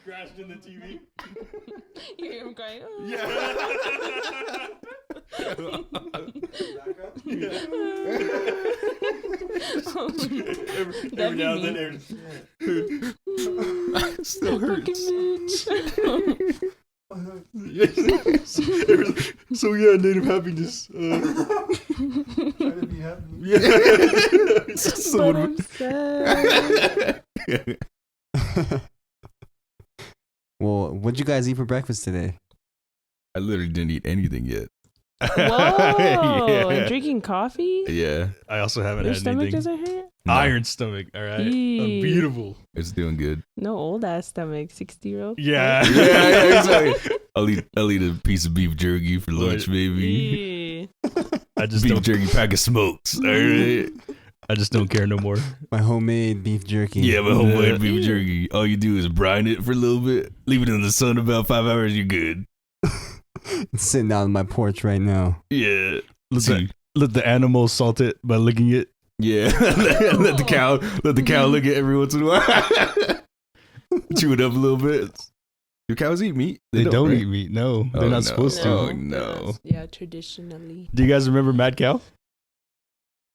crashed in the TV. You hear him crying. Oh. Yeah. Every now and then, Still hurts. So yeah, native happiness. Try to be happy. Yeah. But I'm sad. Well, what'd you guys eat for breakfast today? I literally didn't eat anything yet. Whoa! Yeah. And drinking coffee? Yeah, I also haven't Your had stomach anything. doesn't hurt? No, Iron stomach. All right. Eee. Beautiful. it's doing good. No old ass stomach, 60-year-old. Yeah. Yeah, exactly. I'll eat a piece of beef jerky for lunch, baby. I just Beef don't. jerky pack of smokes. All right. I just don't care no more. My homemade beef jerky. Yeah, but homemade Yeah. beef jerky. All you do is brine it for a little bit, leave it in the sun about 5 hours. You're good. It's sitting out on my porch right now. Yeah. Let the animal salt it by licking it. Yeah. let the cow lick it every once in a while. Chew it up a little bit. Do cows eat meat? They don't right? eat meat. No, they're Oh, not no. supposed to. Oh, no. Yeah, traditionally. Do you guys remember Mad Cow?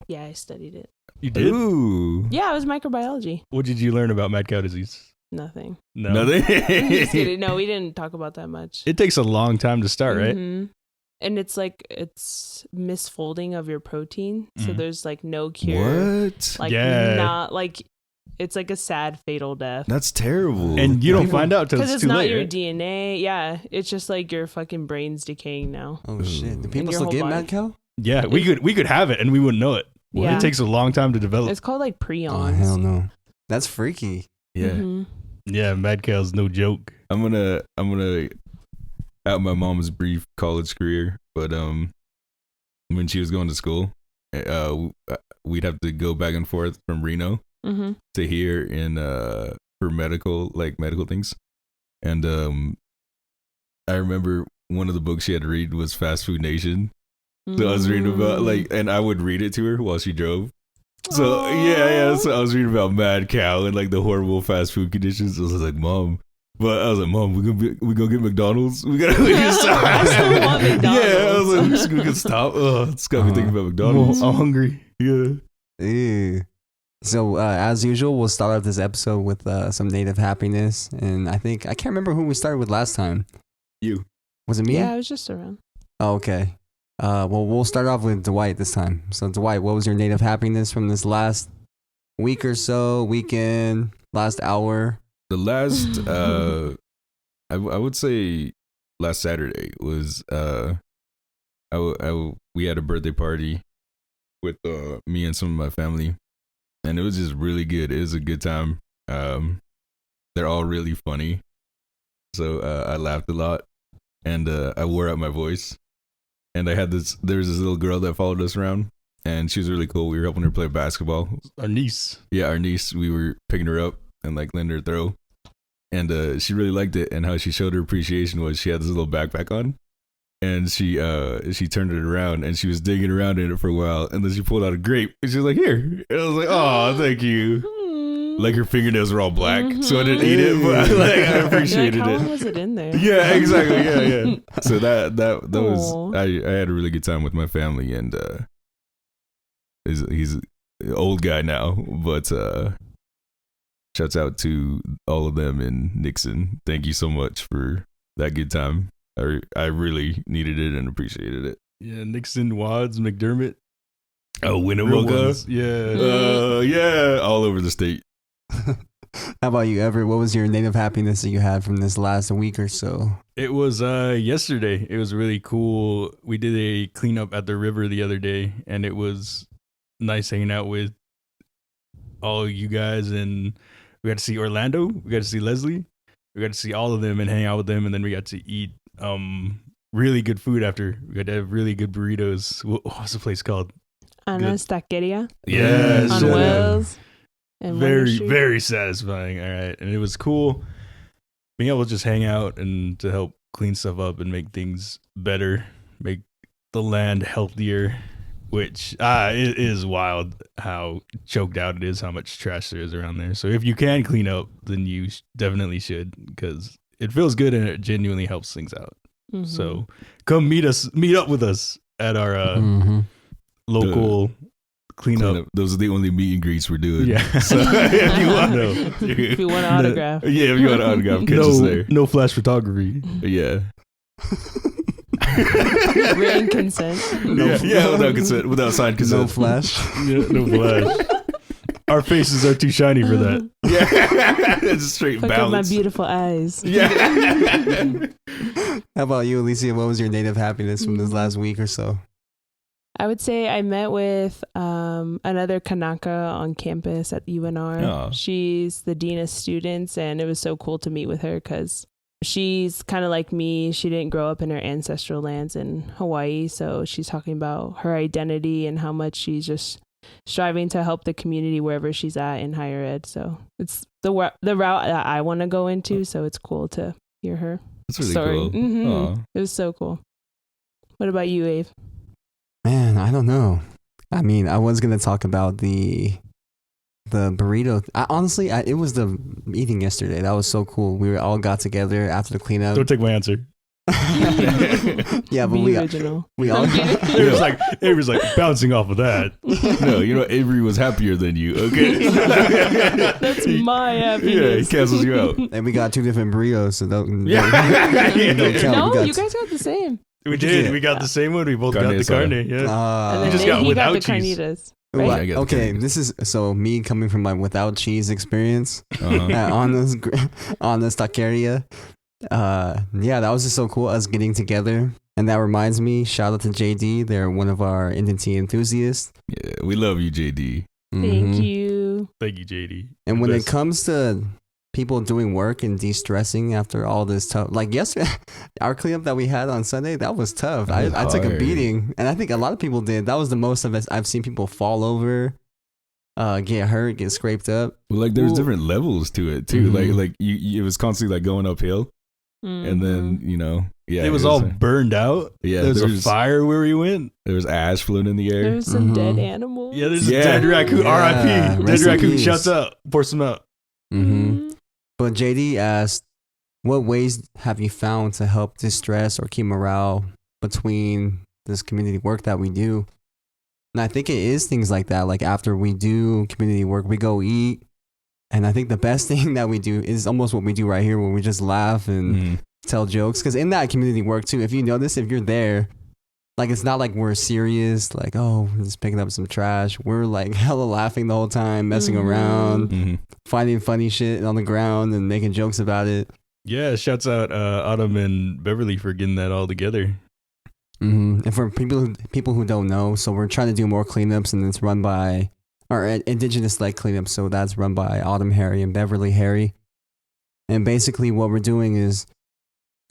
Yeah, I studied it. You did. Ooh. Yeah, it was microbiology. What did you learn about mad cow disease? Nothing. No. Nothing. Just kidding. No, we didn't talk about that much. It takes a long time to start, right? Mhm. And it's like it's misfolding of your protein. So Mhm. there's like no cure. What? Like Yeah. not like it's like a sad fatal death. That's terrible. And you don't People- find out till Because it's it's too not late. your Right? DNA. Yeah. It's just like your fucking brain's decaying now. Oh shit! Do In people your still whole get body. mad cow? Yeah, we could have it and we wouldn't know it. Yeah. It takes a long time to develop. It's called like prions. Oh hell no! That's freaky. yeah. Mhm. Yeah, mad cow's no joke. I'm gonna out my mom's brief college career, but when she was going to school, we'd have to go back and forth from Reno Mhm. to here in for medical things, and I remember one of the books she had to read was Fast Food Nation. So I was reading about and I would read it to her while she drove. So yeah. So I was reading about mad cow and like the horrible fast food conditions. I was like, Mom, but I was like, Mom, we gonna get McDonald's. We gotta stop. I still want McDonald's. Yeah, I was like, we can stop. Oh, it's got me thinking about McDonald's. I'm hungry. Yeah. Ew. So as usual, we'll start off this episode with some native happiness, and I can't remember who we started with last time. You. Was it me? Yeah, I was just around. Oh, okay. Well, we'll start off with Dwight this time. So, Dwight, what was your native happiness from this last week or so, weekend, last hour? The last, I would say last Saturday was, we had a birthday party with me and some of my family, and it was just really good. It was a good time. They're all really funny, so I laughed a lot, and I wore out my voice. And there was this little girl that followed us around, and she was really cool. We were helping her play basketball. Our niece. Yeah, our niece, we were picking her up and like letting her throw. And she really liked it. And how she showed her appreciation was she had this little backpack on, and she turned it around and she was digging around in it for a while. And then she pulled out a grape and she was like, "Here." And I was like, "Oh, thank you." Like her fingernails were all black, so I didn't eat it, but I appreciated You're like, how long it. was it in there? Yeah, exactly. Yeah. So that was Aw. I had a really good time with my family, and he's an old guy now, but shouts out to all of them in Nixon. Thank you so much for that good time. I really needed it and appreciated it. Yeah, Nixon, Wads, McDermott. Oh, Real Winnemucca. ones. Yeah. Yeah, all over the state. How about you, Everett? What was your native happiness that you had from this last week or so? It was yesterday. It was really cool. We did a cleanup at the river the other day, and it was nice hanging out with all you guys. And we got to see Orlando. We got to see Leslie. We got to see all of them and hang out with them. And then we got to eat really good food after. We got to have really good burritos. What's the place called? Ana's Taqueria Yeah, on sure. Wells. And Wonder Very, Street. very satisfying. All right. And it was cool being able to just hang out and to help clean stuff up and make things better, make the land healthier. which it is wild how choked out it is, how much trash there is around there. So if you can clean up, then you definitely should, because it feels good and it genuinely helps things out. Mm-hmm. So come meet up with us at our local cleanup. Those are the only meet and greets we're doing. Yeah. So if you want an autograph. Yeah, if you want an autograph, catch us there. No flash photography. Yeah. Written consent. Without consent, without signed consent. No flash. Yeah, no flash. Our faces are too shiny for that. Yeah, it's straight Look at my balance. beautiful eyes. Yeah. How about you, Alicia? What was your native happiness from this last week or so? I would say I met with another Kanaka on campus at UNR. Oh. She's the dean of students, and it was so cool to meet with her because she's kind of like me. She didn't grow up in her ancestral lands in Hawaii, so she's talking about her identity and how much she's just striving to help the community wherever she's at in higher ed. So it's the route that I want to go into, so it's cool to hear her That's really story. cool. Mhm. Aw. It was so cool. What about you, Ave? Man, I don't know. I mean, I was gonna talk about the burrito. It was the meeting yesterday. That was so cool. We all got together after the cleanup. Don't take my answer. Yeah, but Be we original. all It was like bouncing off of that. No, Avery was happier than you. Okay. That's my Yeah, he happiness. cancels you out. and we got two different burritos, so don't Yeah. don't count. No, We got you guys got the same. We did. Yeah. We got the same one. We both Carne got the asada. carne. Yeah. And then just he got got without the cheese. carnitas. Well, Right? I get the okay, carnitas. this is so me coming from my without cheese experience Uh-huh. on this taqueria. Yeah, that was just so cool. Us getting together, and that reminds me. Shout out to JD. They're one of our NDN Tea enthusiasts. Yeah, we love you, JD. Thank Mhm. you. Thank you, JD. And when Best. it comes to people doing work and de-stressing after all this tough, like yesterday, our cleanup that we had on Sunday, that was tough. That was I took a hard. beating, and I think a lot of people did. That was the most of it. I've seen people fall over, get hurt, get scraped up. Well, like there's Ooh. different levels to it too. Mhm. Like it was constantly like going uphill, and then It was all burned out. yeah. There was a fire where we went. There was ash floating in the air. There's some Mhm. dead animals. Yeah, there's Yeah. a dead raccoon. Yeah, R.I.P. Dead rest in raccoon. peace. Shouts out. Pour some out. Mm-hmm. But JD asked, what ways have you found to help distress or keep morale between this community work that we do? And I think it is things like that. Like after we do community work, we go eat. And I think the best thing that we do is almost what we do right here, where we just laugh and Mhm. tell jokes. Because in that community work too, if you notice, if you're there, like it's not like we're serious, like, oh, we're just picking up some trash. We're like hella laughing the whole time, messing Mhm. around, Mhm. finding funny shit on the ground and making jokes about it. Yeah, shouts out Autumn and Beverly for getting that all together. And for people who don't know, so we're trying to do more cleanups, and it's run by our indigenous-led cleanups. So that's run by Autumn Harry and Beverly Harry. And basically, what we're doing is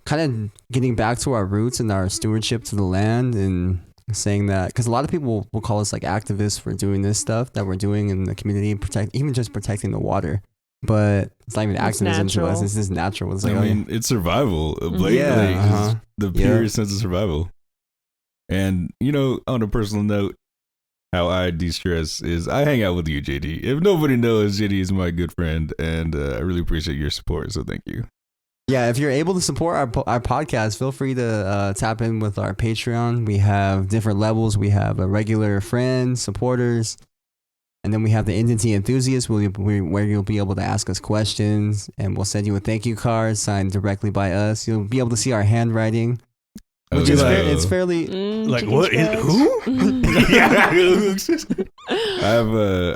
kind of getting back to our roots and our stewardship to the land, and saying that because a lot of people will call us like activists for doing this stuff that we're doing in the community, even just protecting the water. But it's not even It's activism to us. natural. It's just natural. It's like, I mean, it's survival. Blatantly, Yeah, just the pure Yeah. sense of survival. And on a personal note, how I de-stress is I hang out with you, JD. If nobody knows, JD is my good friend, and I really appreciate your support. So thank you. yeah, if you're able to support our podcast, feel free to tap in with our Patreon. We have different levels. We have a regular friends, supporters, and then we have the NDN Tea enthusiasts where you'll be able to ask us questions, and we'll send you a thank you card signed directly by us. You'll be able to see our handwriting, which is it's fairly. Like chicken what? scratch. Who?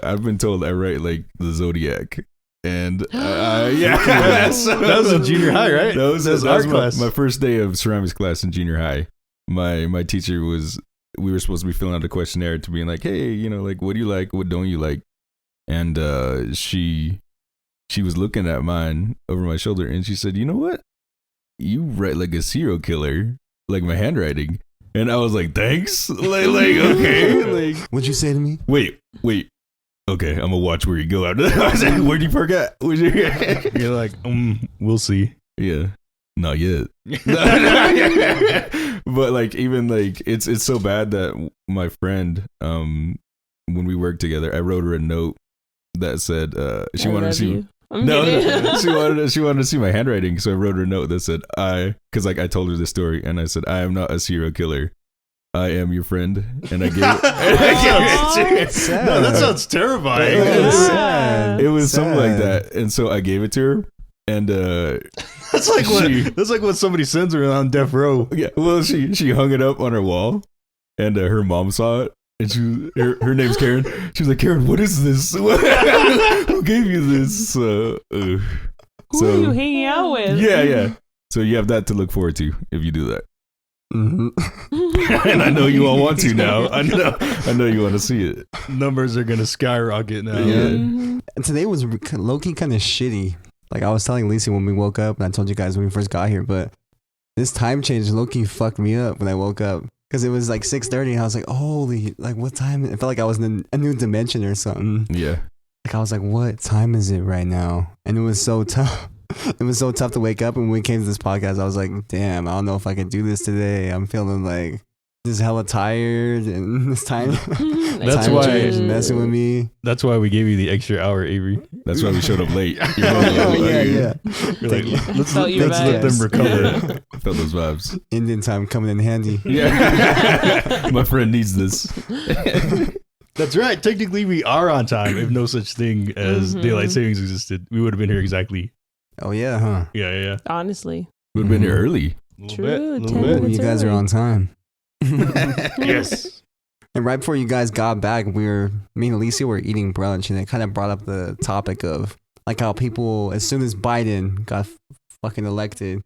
I've been told I write like the Zodiac, and yeah, That was in junior high, right? That was art my, class. my first day of ceramics class in junior high. My teacher we were supposed to be filling out a questionnaire to being like, hey, like what do you like, what don't you like, and she was looking at mine over my shoulder, and she said, you know what, you write like a serial killer, like my handwriting. And I was like, thanks, like okay, like What'd you say to me? wait, okay, I'm gonna watch where you go after that. I was like, where'd you park at? You're like, we'll see. Yeah. Not yet. But like, even like, it's so bad that my friend, when we worked together, I wrote her a note that said she wanted to see. She wanted to see my handwriting, so I wrote her a note that said, because like I told her this story, and I said, I am not a serial killer. I am your friend, and I gave it. No, that sounds terrifying. It was something like that, and so I gave it to her, and that's like what somebody sends her on death row. Yeah, well, she hung it up on her wall, and her mom saw it, and her name's Karen. She was like, Karen, what is this? Who gave you this? Who are you hanging out with? Yeah. So you have that to look forward to if you do that. Mm-hmm. And I know you all want to now. I know you want to see it. Numbers are gonna skyrocket now. Yeah. Mm-hmm. And today was low-key kind of shitty. Like I was telling Lisa when we woke up, and I told you guys when we first got here, but this time change low-key fucked me up when I woke up. Because it was like 6:30 and I was like, holy, like what time? It felt like I was in a new dimension or something. Yeah. Like I was like, what time is it right now? And it was so tough. It was so tough to wake up. And when we came to this podcast, I was like, damn, I don't know if I can do this today. I'm feeling like just hella tired, and this time That's time why change is messing with me. That's why we gave you the extra hour, Avery. That's why we showed up late. Yeah. We're like, let's Felt your let them vibes. recover. I felt those vibes. Indian time coming in handy. Yeah. My friend needs this. That's right. Technically, we are on time. If no such thing as daylight savings existed, we would have been here exactly. Oh yeah, huh? Yeah. Honestly. We've been here early. True, 10 Ooh, minutes you guys are early. on time. Yes. And right before you guys got back, me and Alicia were eating brunch, and it kind of brought up the topic of like how people, as soon as Biden got fucking elected,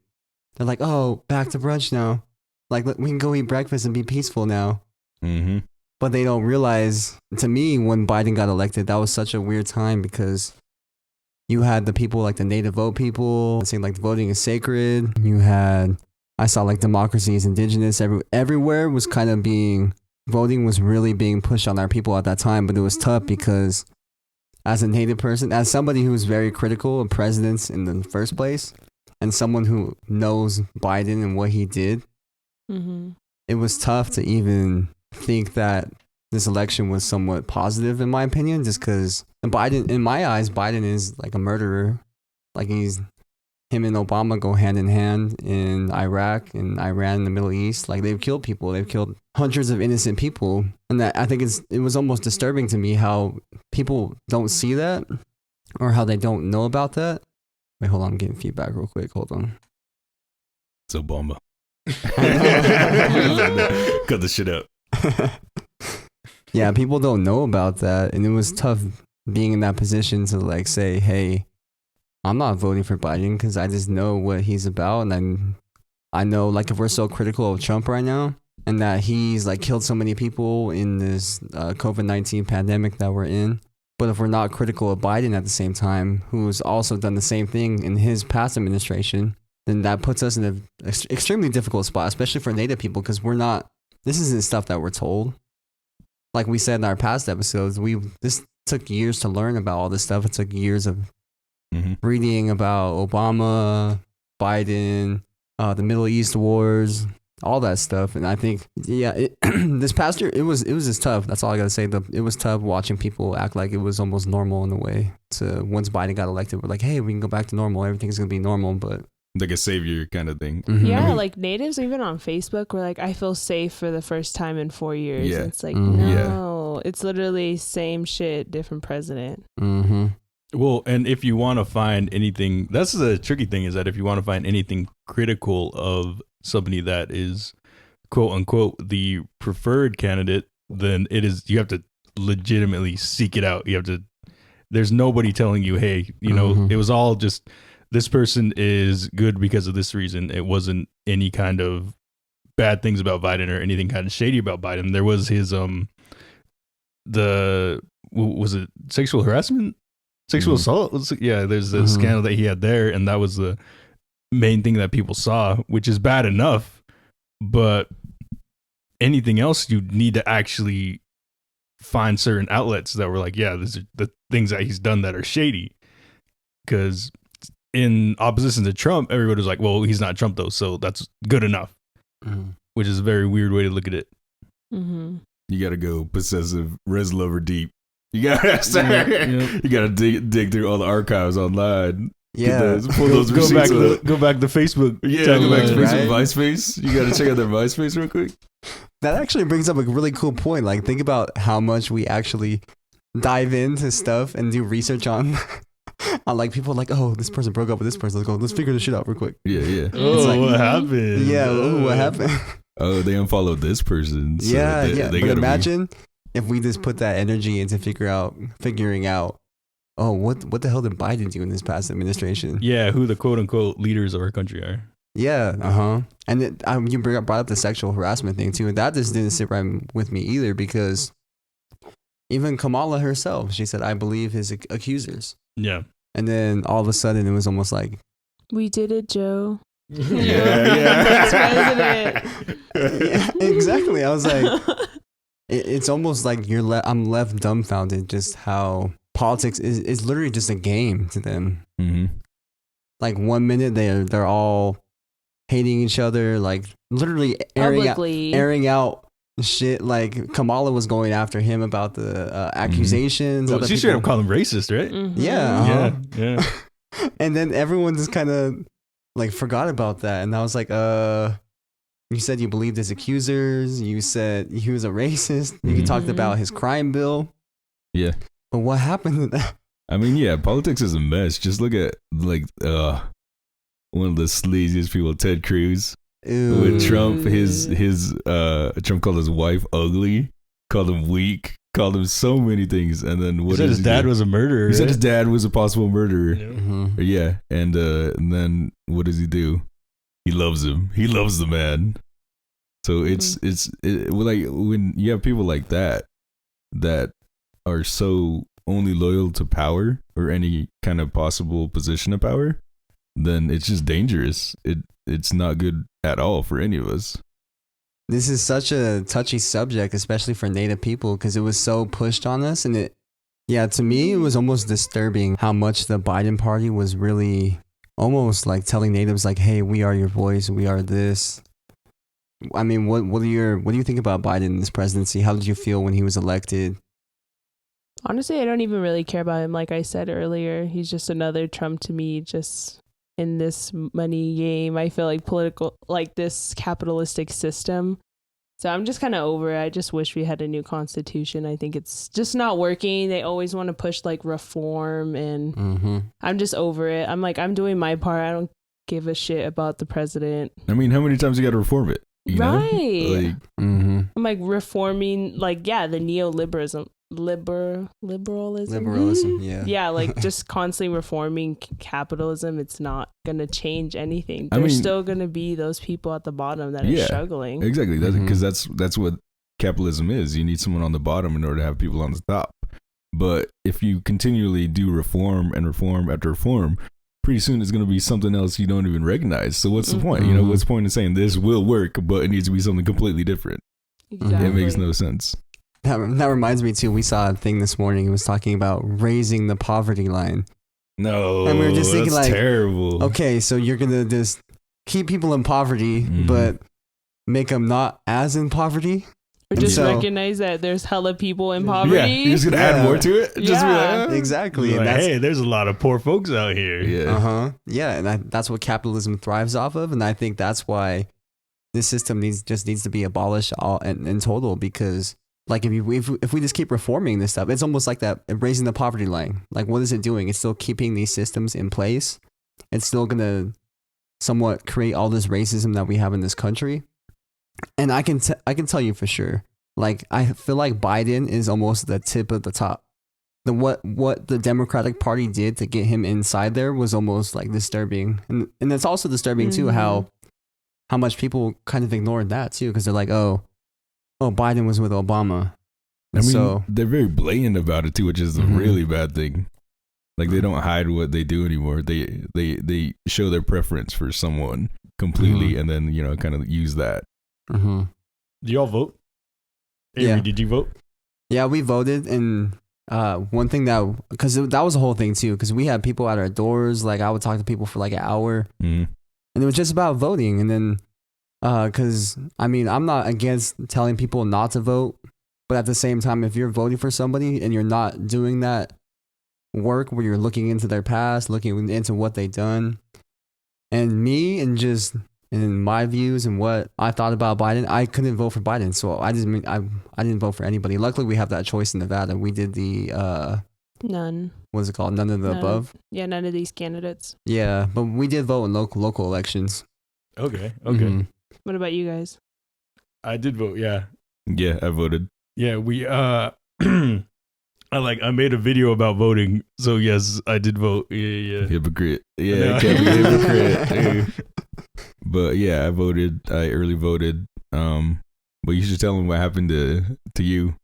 they're like, "Oh, back to brunch now. Like we can go eat breakfast and be peaceful now." Mm-hmm. But they don't realize, to me, when Biden got elected, that was such a weird time because you had the people like the native vote people saying like voting is sacred. I saw like democracy is indigenous. Everywhere was kind of voting was really being pushed on our people at that time. But it was tough because as a native person, as somebody who was very critical of presidents in the first place, and someone who knows Biden and what he did, it was tough to even think that this election was somewhat positive, in my opinion, just because Biden, in my eyes, Biden is like a murderer. Like him and Obama go hand in hand in Iraq and Iran in the Middle East. Like they've killed people. They've killed hundreds of innocent people. And that, I think it was almost disturbing to me how people don't see that or how they don't know about that. Wait, hold on. I'm getting feedback real quick. Hold on. It's Obama. Cut the shit out. Yeah, people don't know about that. And it was tough being in that position to like say, hey, I'm not voting for Biden because I just know what he's about. And I know like if we're so critical of Trump right now and that he's like killed so many people in this COVID-19 pandemic that we're in. But if we're not critical of Biden at the same time, who's also done the same thing in his past administration, then that puts us in an extremely difficult spot, especially for Native people, because this isn't stuff that we're told. Like we said in our past episodes, this took years to learn about all this stuff. It took years of reading about Obama, Biden, the Middle East wars, all that stuff. And I think, this past year, it was just tough. That's all I got to say. It was tough watching people act like it was almost normal in a way. To once Biden got elected, we're like, hey, we can go back to normal. Everything's going to be normal. But like a savior kind of thing. Yeah, like natives, even on Facebook, were like, I feel safe for the first time in 4 years. Yeah. And it's like, no, it's literally same shit, different president. Well, and if you want to find anything, that's the tricky thing, is that if you want to find anything critical of somebody that is quote unquote the preferred candidate, then you have to legitimately seek it out. There's nobody telling you, hey, it was all just, this person is good because of this reason. It wasn't any kind of bad things about Biden or anything kind of shady about Biden. There was his, was it sexual harassment? Sexual assault? Yeah, there's a scandal that he had there, and that was the main thing that people saw, which is bad enough. But anything else, you need to actually find certain outlets that were like, yeah, these are the things that he's done that are shady. Because in opposition to Trump, everybody was like, well, he's not Trump though, so that's good enough. Which is a very weird way to look at it. You gotta go possessive, res lover deep. You gotta you gotta dig through all the archives online. Yeah, pull those go back receipts go back to Facebook. Yeah, go back to Facebook, right? MySpace. You gotta check out their MySpace real quick. that actually brings up a really cool point. Like, think about how much we actually dive into stuff and do research on. On like people like, oh, this person broke up with this person. Let's figure this shit out real quick. Yeah. Oh, like, what happened? Yeah, what happened? Oh, they unfollowed this person. So yeah. They But imagine if we just put that energy into figuring out, oh, what the hell did Biden do in this past administration? Yeah, who the quote unquote leaders of our country are. Yeah, And you brought up the sexual harassment thing too, and that just didn't sit right with me either, because even Kamala herself, she said, I believe his accusers. Yeah. And then all of a sudden it was almost like, we did it, Joe. Yeah. yeah, exactly. I was like, it's almost like I'm left dumbfounded just how politics is literally just a game to them. Like 1 minute they're all hating each other, like literally airing out shit. Like Kamala was going after him about the accusations. Well, she straight up called him racist, right? Yeah. Yeah. And then everyone just kind of like forgot about that, and I was like, you said you believed his accusers. You said he was a racist. You talked about his crime bill. Yeah. But what happened to that? I mean, yeah, politics is a mess. Just look at like one of the sleaziest people, Ted Cruz. Ew. With Trump, Trump called his wife ugly, called him weak, called him so many things, and then He said his dad was a murderer. He said his dad was a possible murderer. Yeah. And then what does he do? He loves him. He loves the man. So it's like when you have people like that are so only loyal to power or any kind of possible position of power, then it's just dangerous. It's not good at all for any of us. This is such a touchy subject, especially for Native people, because it was so pushed on us. And to me, it was almost disturbing how much the Biden party was really almost like telling Natives like, hey, we are your voice. We are this. I mean, what do you think about Biden in this presidency? How did you feel when he was elected? Honestly, I don't even really care about him. Like I said earlier, he's just another Trump to me, just in this money game. I feel like this capitalistic system. So I'm just kind of over it. I just wish we had a new constitution. I think it's just not working. They always want to push like reform, and I'm just over it. I'm like, I'm doing my part. I don't give a shit about the president. I mean, how many times you got to reform it? You know? Like, I'm like reforming, like, the neoliberalism. Liberalism, yeah, like just constantly reforming capitalism. It's not gonna change anything. There's still gonna be those people at the bottom that are struggling. Exactly, because that's what capitalism is. You need someone on the bottom in order to have people on the top. But if you continually do reform and reform after reform, pretty soon it's going to be something else you don't even recognize. So what's the point? You know, what's the point in saying this will work, but it needs to be something completely different? Exactly. It makes no sense. That reminds me too. We saw a thing this morning. It was talking about raising the poverty line. No, and we were just thinking, like, terrible. Okay, so you're gonna just keep people in poverty, but make them not as in poverty, or just recognize that there's hella people in poverty. Yeah, you're just gonna add more to it. Just be like, exactly. Like, hey, there's a lot of poor folks out here. Yeah, and that's what capitalism thrives off of, and I think that's why this system needs to be abolished all in total, because. Like if we just keep reforming this stuff, it's almost like that raising the poverty line. Like, what is it doing? It's still keeping these systems in place. It's still gonna somewhat create all this racism that we have in this country. And I can tell you for sure. Like, I feel like Biden is almost the tip of the top. What the Democratic Party did to get him inside there was almost like disturbing, and it's also disturbing too how much people kind of ignored that too, because they're like, oh, Biden was with Obama. I mean, they're very blatant about it too, which is a really bad thing. Like, they don't hide what they do anymore. They show their preference for someone completely, and then kind of use that. Do y'all vote? Avery, did you vote? Yeah, we voted, and one thing because that was the whole thing too, because we had people at our doors. Like I would talk to people for like an hour, and it was just about voting. And then, because I mean, I'm not against telling people not to vote, but at the same time, if you're voting for somebody and you're not doing that work where you're looking into their past, looking into what they've done, and me and just in my views and what I thought about Biden, I couldn't vote for Biden. So I didn't vote for anybody. Luckily, we have that choice in Nevada. We did the none. What is it called? None of the above. Yeah, none of these candidates. Yeah, but we did vote in local elections. Okay. Mm-hmm. What about you guys? I did vote. Yeah. Yeah, I voted. Yeah, we I made a video about voting, so yes, I did vote. Yeah. Hypocrite. Yeah, I can't be hypocrite. But yeah, I voted. I early voted. But you should tell them what happened to you.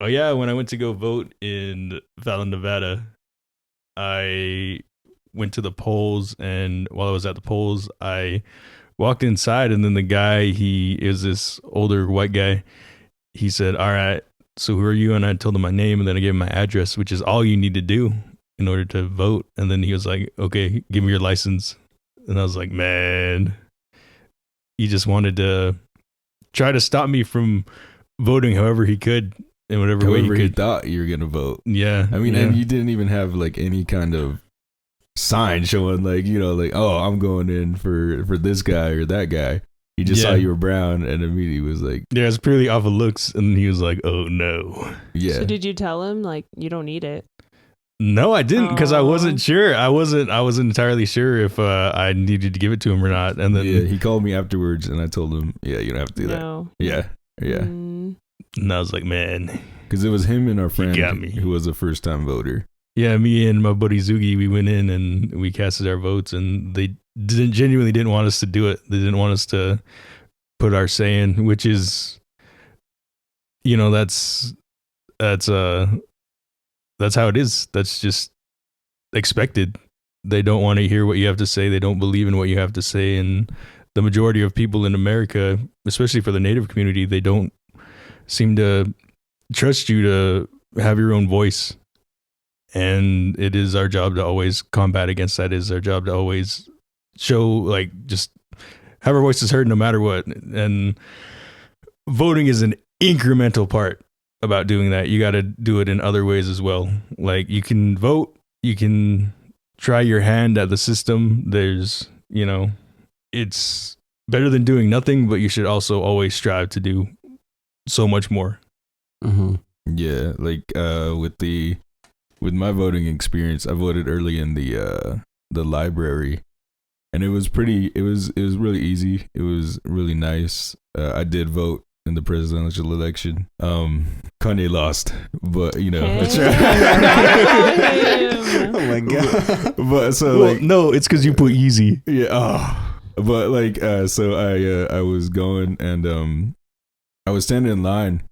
Oh yeah, when I went to go vote in Fallon, Nevada, I went to the polls, and while I was at the polls, I walked inside, and then the guy, he is this older white guy. He said, "All right, so who are you?" And I told him my name, and then I gave him my address, which is all you need to do in order to vote. And then he was like, "Okay, give me your license." And I was like, man, he just wanted to try to stop me from voting however he could in whatever way he could. He thought you were going to vote. Yeah. I mean, and you didn't even have like any kind of sign showing like, oh, I'm going in for this guy or that guy. He just saw you were brown and immediately was like, yeah, it's purely off of looks. And he was like, oh no. Yeah. So did you tell him like, you don't need it? No, I didn't, because I wasn't sure. I wasn't entirely sure if I needed to give it to him or not. And then he called me afterwards, and I told him, "Yeah, you don't have to do that." Yeah. And I was like, man, because it was him and our friend who was a first-time voter. Yeah, me and my buddy Zugi, we went in and we casted our votes, and they genuinely didn't want us to do it. They didn't want us to put our say in, which is, that's how it is. That's just expected. They don't want to hear what you have to say. They don't believe in what you have to say. And the majority of people in America, especially for the Native community, they don't seem to trust you to have your own voice. And it is our job to always combat against that. It is our job to always show, like, just have our voices heard no matter what. And voting is an incremental part about doing that. You got to do it in other ways as well. Like, you can vote, you can try your hand at the system. There's, it's better than doing nothing, but you should also always strive to do so much more. Mm-hmm. Yeah, like with my voting experience, I voted early in the library, and it was really easy. It was really nice. I did vote in the presidential election. Kanye lost, but that's right. Oh my god! But so no, it's because you put easy. Yeah. But so I was going, and I was standing in line,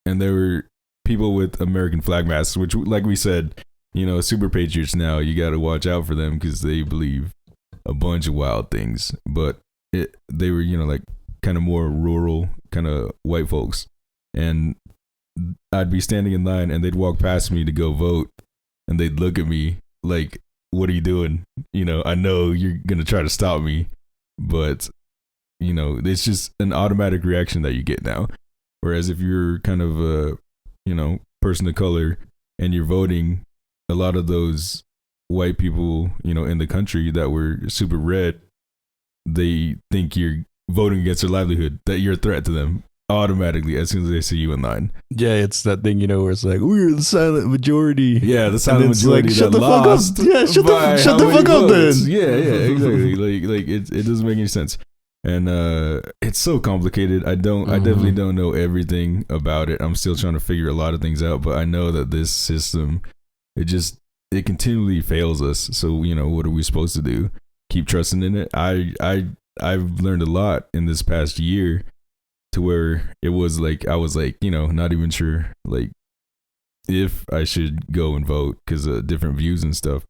and there were people with American flag masks, which, like we said, super patriots now. You got to watch out for them because they believe a bunch of wild things. But they were like kind of more rural kind of white folks, and I'd be standing in line and they'd walk past me to go vote, and they'd look at me like, what are you doing? I know you're gonna try to stop me, but it's just an automatic reaction that you get now. Whereas if you're kind of a person of color and you're voting, a lot of those white people in the country that were super red, they think you're voting against their livelihood, that you're a threat to them automatically as soon as they see you in line. Yeah, it's that thing, where it's like, we're the silent majority. Yeah, the silent majority like, shut that the fuck lost. up. Yeah, shut the fuck up then. Yeah, exactly. like it doesn't make any sense. And it's so complicated. I definitely don't know everything about it. I'm still trying to figure a lot of things out, but I know that this system, it continually fails us. So, what are we supposed to do? Keep trusting in it? I've learned a lot in this past year, to where it was like, I was like, not even sure like if I should go and vote because of different views and stuff.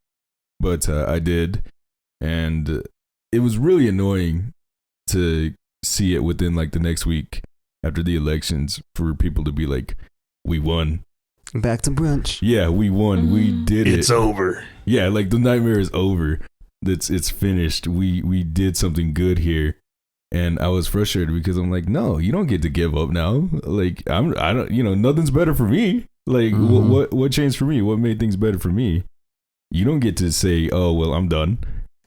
But I did. And it was really annoying to see it within like the next week after the elections for people to be like, we won. Back to brunch. Yeah, we won. We did it. It's over. Yeah, like the nightmare is over. It's finished. We did something good here. And I was frustrated because I'm like, no, you don't get to give up now. Like I don't, nothing's better for me. Like what changed for me? What made things better for me? You don't get to say, oh well, I'm done.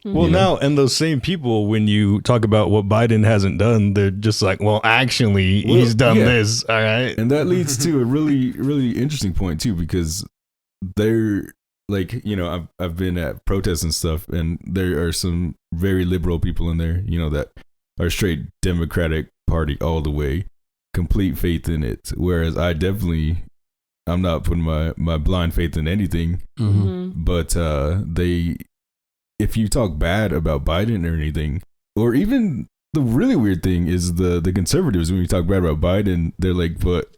Well, now, and those same people, when you talk about what Biden hasn't done, they're just like, well, actually, he's done this. All right. And that leads to a really, really interesting point too, because they're like, I've been at protests and stuff, and there are some very liberal people in there, that are straight Democratic Party all the way, complete faith in it. Whereas I'm not putting my blind faith in anything, but if you talk bad about Biden or anything, or even the really weird thing is the conservatives, when you talk bad about Biden, they're like, but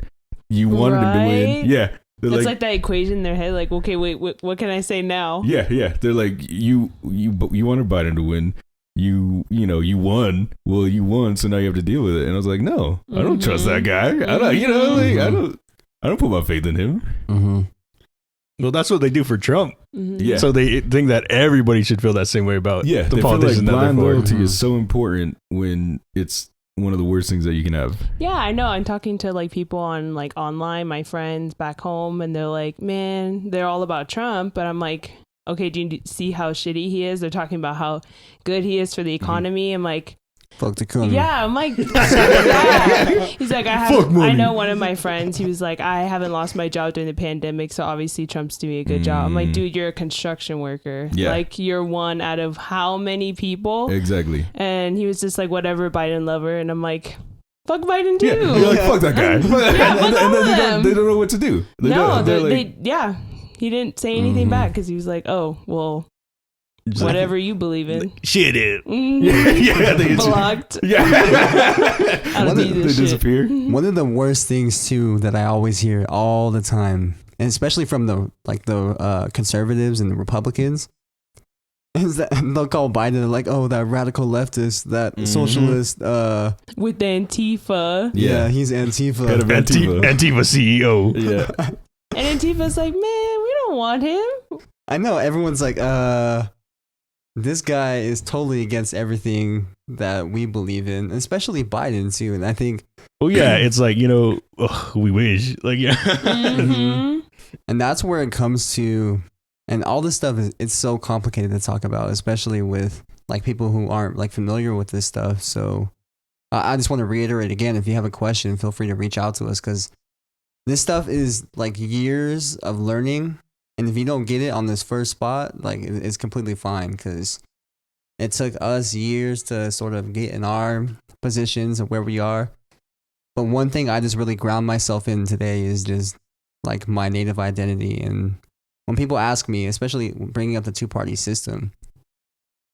you wanted him to win. Yeah. It's like that equation in their head. Like, okay, wait, what can I say now? Yeah. They're like, you wanted Biden to win. You won. Well, you won, so now you have to deal with it. And I was like, no, I don't trust that guy. I don't put my faith in him. Well, that's what they do for Trump. Yeah. So they think that everybody should feel that same way about the politician. Feel like blind loyalty is so important when it's one of the worst things that you can have. Yeah, I know. I'm talking to like people on like online, my friends back home, and they're like, man, they're all about Trump. But I'm like, okay, do you see how shitty he is? They're talking about how good he is for the economy. I'm like, fuck the economy. Yeah, I'm like, yeah. He's like, I know one of my friends, he was like, I haven't lost my job during the pandemic, so obviously Trump's doing a good job. I'm like, dude, you're a construction worker. Yeah. Like, you're one out of how many people? Exactly. And he was just like, whatever, Biden lover. And I'm like, fuck Biden too. Yeah, you're like, fuck that guy. And they don't know what to do. He didn't say anything back because he was like, oh, well, whatever you believe in. Shit it. They blocked. They disappear. One of the worst things too that I always hear all the time, and especially from the conservatives and the Republicans, is that they'll call Biden, they're like, oh, that radical leftist, that socialist with the Antifa. Yeah, he's Antifa. Antifa CEO. Yeah. And Antifa's like, man, we don't want him. I know, everyone's like, this guy is totally against everything that we believe in, especially Biden too. And I think, oh yeah, it's like, we wish, like, yeah. And that's where it comes to, and all this stuff it's so complicated to talk about, especially with like people who aren't like familiar with this stuff. So I just want to reiterate again, if you have a question, feel free to reach out to us, because this stuff is like years of learning. And if you don't get it on this first spot, like, it's completely fine, because it took us years to sort of get in our positions of where we are. But one thing I just really ground myself in today is just like my native identity. And when people ask me, especially bringing up the two-party system,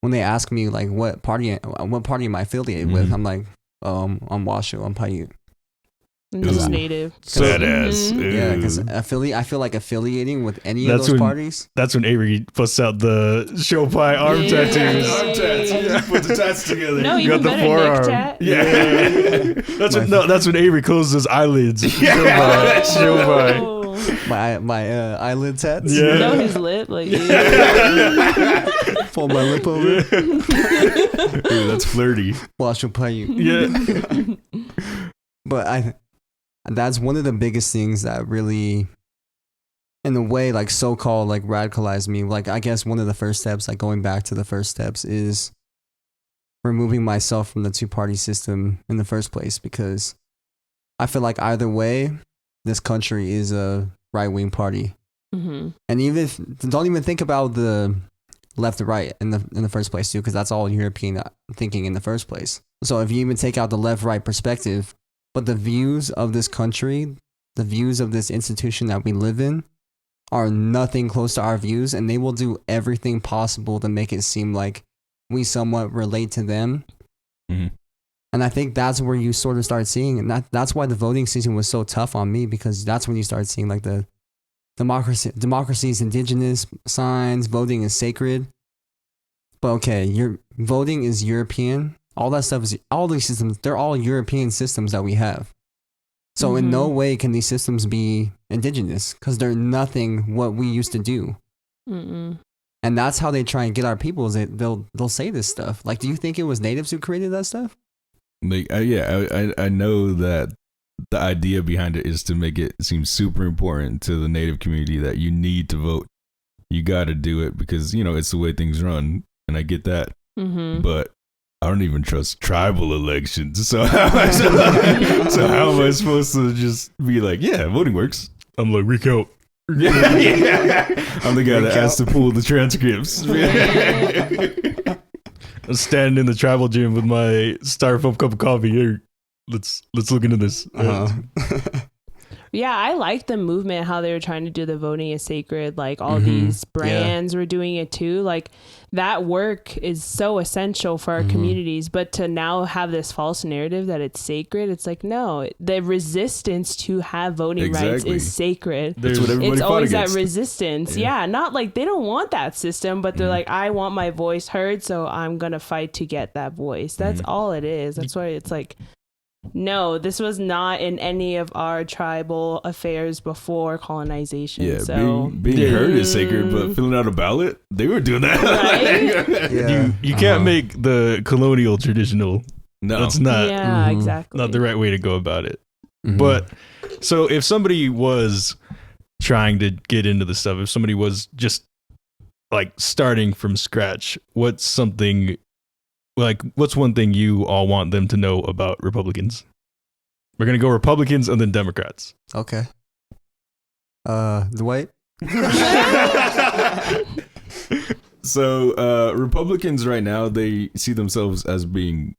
when they ask me like what party am I affiliated with, I'm like, I'm Washoe, I'm Paiute. Just native. Sad ass. Yeah, because I feel like affiliating with any of those parties. That's when Avery puts out the show pie arm tattoos. Arm tats. Yeah. Put the tats together. No, you got the forearm. Neck tat. Yeah. That's when Avery closes his eyelids. Yeah. Show pie. My eyelid tats. Yeah. No, his lip. Like, fold my lip over. Dude, that's flirty. Wash your Paiute. Yeah. But that's one of the biggest things that really, in a way, like so-called like radicalized me. Like, I guess one of the first steps, like going back to the first steps, is removing myself from the two-party system in the first place, because I feel like either way, this country is a right-wing party. And even don't even think about the left or right in the first place too, because that's all European thinking in the first place. So if you even take out the left-right perspective, but the views of this country, the views of this institution that we live in, are nothing close to our views, and they will do everything possible to make it seem like we somewhat relate to them. And I think that's where you sort of start seeing, and that's why the voting season was so tough on me, because that's when you start seeing like the democracy is indigenous signs, voting is sacred. But okay, your voting is European. All that stuff is, all these systems, they're all European systems that we have. So in no way can these systems be indigenous because they're nothing what we used to do. Mm-mm. And that's how they try and get our people. Is they'll say this stuff. Like, do you think it was natives who created that stuff? Like, I know that the idea behind it is to make it seem super important to the native community that you need to vote. You got to do it because, it's the way things run. And I get that. Mm-hmm. But I don't even trust tribal elections. So how am I supposed to just be like, yeah, voting works? I'm like, recount. Yeah. I'm the guy that has to pull the transcripts. I'm standing in the tribal gym with my styrofoam cup of coffee. Here, let's look into this. Yeah, I like the movement, how they were trying to do the voting is sacred. Like all these brands were doing it too. Like that work is so essential for our communities. But to now have this false narrative that it's sacred, it's like, no, the resistance to have voting rights is sacred. That's what everybody it's always against. that resistance. Yeah, not like they don't want that system, but they're like, I want my voice heard, so I'm going to fight to get that voice. That's all it is. That's why it's like, no, this was not in any of our tribal affairs before colonization. Yeah, so being heard is sacred, but filling out a ballot, they were doing that. Right? You can't make the colonial traditional. No, that's not. Yeah, exactly. Not the right way to go about it. But so if somebody was trying to get into the stuff, if somebody was just like starting from scratch, what's one thing you all want them to know about Republicans? We're going to go Republicans and then Democrats. Okay. Dwight? So Republicans right now, they see themselves as being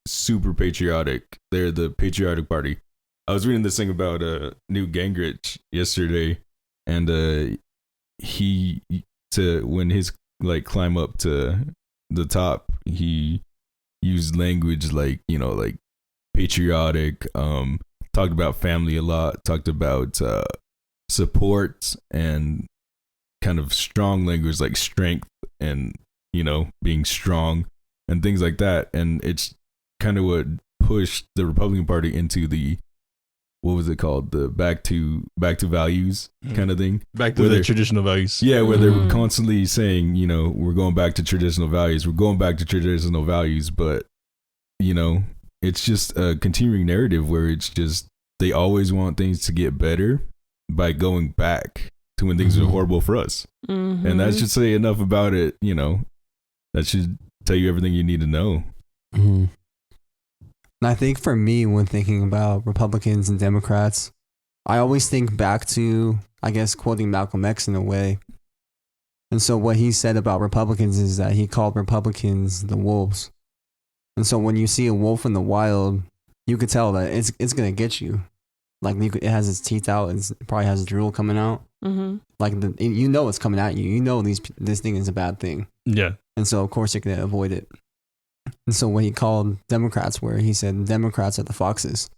super patriotic. They're the patriotic party. I was reading this thing about Newt Gingrich yesterday, and when his climb up to the top, he used language like patriotic, talked about family a lot, talked about support and kind of strong language like strength and being strong and things like that. And it's kind of what pushed the Republican Party into the, what was it called, the back to values kind of thing, back to the traditional values. Yeah, where they're constantly saying, we're going back to traditional values, but it's just a continuing narrative where it's just they always want things to get better by going back to when things were horrible for us. And that should say enough about it. That should tell you everything you need to know. And I think for me, when thinking about Republicans and Democrats, I always think back to, I guess, quoting Malcolm X in a way. And so what he said about Republicans is that he called Republicans the wolves. And so when you see a wolf in the wild, you could tell that it's going to get you. Like it has its teeth out. It probably has drool coming out. Like it's coming at you. This thing is a bad thing. Yeah. And so of course you're going to avoid it. And so what he called Democrats were, he said Democrats are the foxes.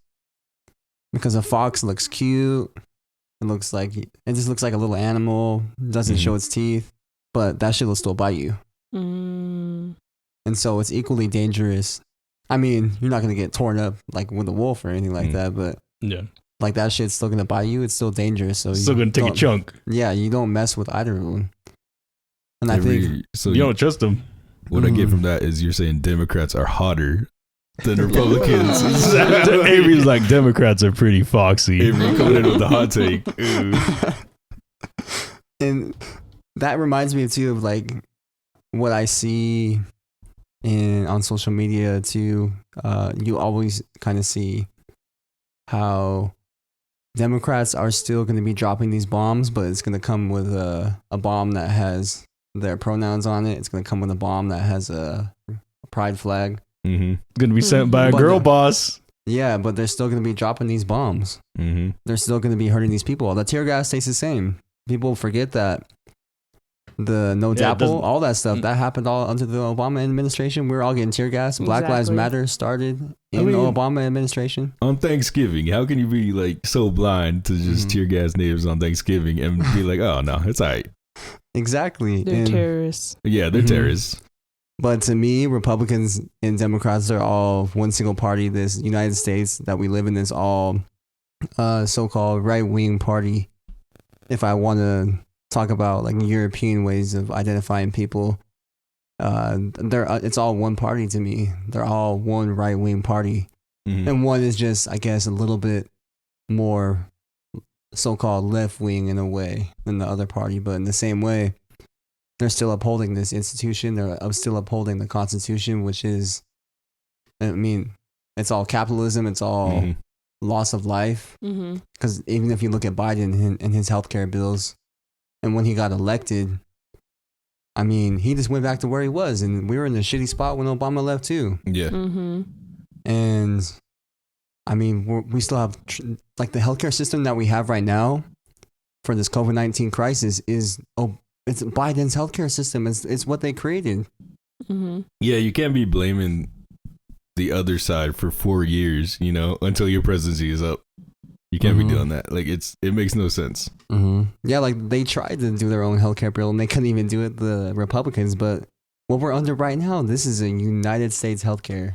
Because a fox looks cute. It just looks like a little animal. Doesn't show its teeth. But that shit will still bite you. And so it's equally dangerous. I mean, you're not going to get torn up like with a wolf or anything like that. But yeah, like that shit's still going to bite you. It's still dangerous. So still going to take a chunk. Yeah, you don't mess with either of them. And I think... So you don't trust them. What I get from that is you're saying Democrats are hotter than Republicans. Avery's like, Democrats are pretty foxy. Avery coming in with the hot take. And that reminds me too of like what I see on social media too. You always kind of see how Democrats are still going to be dropping these bombs, but it's going to come with a bomb that has their pronouns on it. It's going to come with a bomb that has a pride flag. Going to be sent by a girl boss. Yeah, but they're still going to be dropping these bombs. They're still going to be hurting these people. The tear gas stays the same. People forget that. The no DAPL, all that stuff, that happened all under the Obama administration. We were all getting tear gas. Black Lives Matter started in the Obama administration. On Thanksgiving, how can you be like so blind to just tear gas natives on Thanksgiving and be like, oh no, it's all right. Exactly. They're terrorists. Yeah, they're terrorists. But to me, Republicans and Democrats are all one single party. This United States that we live in is all so-called right-wing party. If I want to talk about like European ways of identifying people, it's all one party to me. They're all one right-wing party, and one is just, I guess, a little bit more so-called left-wing in a way than the other party, but in the same way, they're still upholding this institution. They're still upholding the Constitution, which is, I mean, it's all capitalism. It's all loss of life. Because even if you look at Biden and his healthcare bills, and when he got elected, I mean, he just went back to where he was, and we were in a shitty spot when Obama left too. Yeah. And I mean, we still have like the healthcare system that we have right now for this COVID-19 crisis is it's Biden's healthcare system. It's what they created. Yeah, you can't be blaming the other side for 4 years, you know, until your presidency is up. You can't be doing that. Like, it makes no sense. Yeah, like they tried to do their own healthcare bill and they couldn't even do it, the Republicans. But what we're under right now, this is a United States healthcare.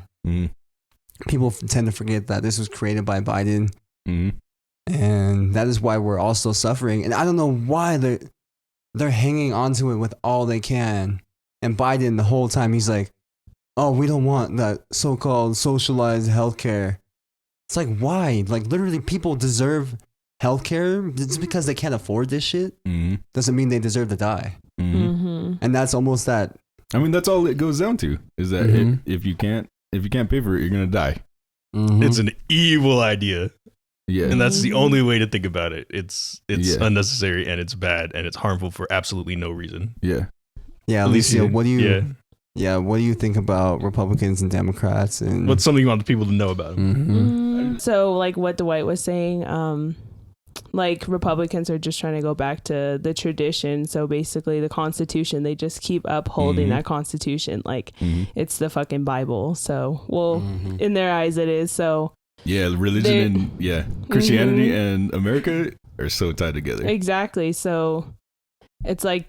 People tend to forget that this was created by Biden. And that is why we're all still suffering. And I don't know why they're hanging on to it with all they can. And Biden, the whole time, he's like, oh, we don't want that so-called socialized healthcare. It's like, why? Like, literally, people deserve healthcare just because they can't afford this shit. Doesn't mean they deserve to die. And that's almost that. I mean, that's all it goes down to, is that if you can't pay for it, you're gonna die. It's an evil idea. Yeah. And that's the only way to think about it. It's unnecessary and it's bad and it's harmful for absolutely no reason. Yeah. Yeah, Alicia, what do you think about Republicans and Democrats? And what's something you want the people to know about them? So, like what Dwight was saying, like Republicans are just trying to go back to the tradition. So basically the Constitution, they just keep upholding that Constitution like it's the fucking Bible. So, well, in their eyes it is. So yeah, religion and Christianity and America are so tied together. Exactly. So it's like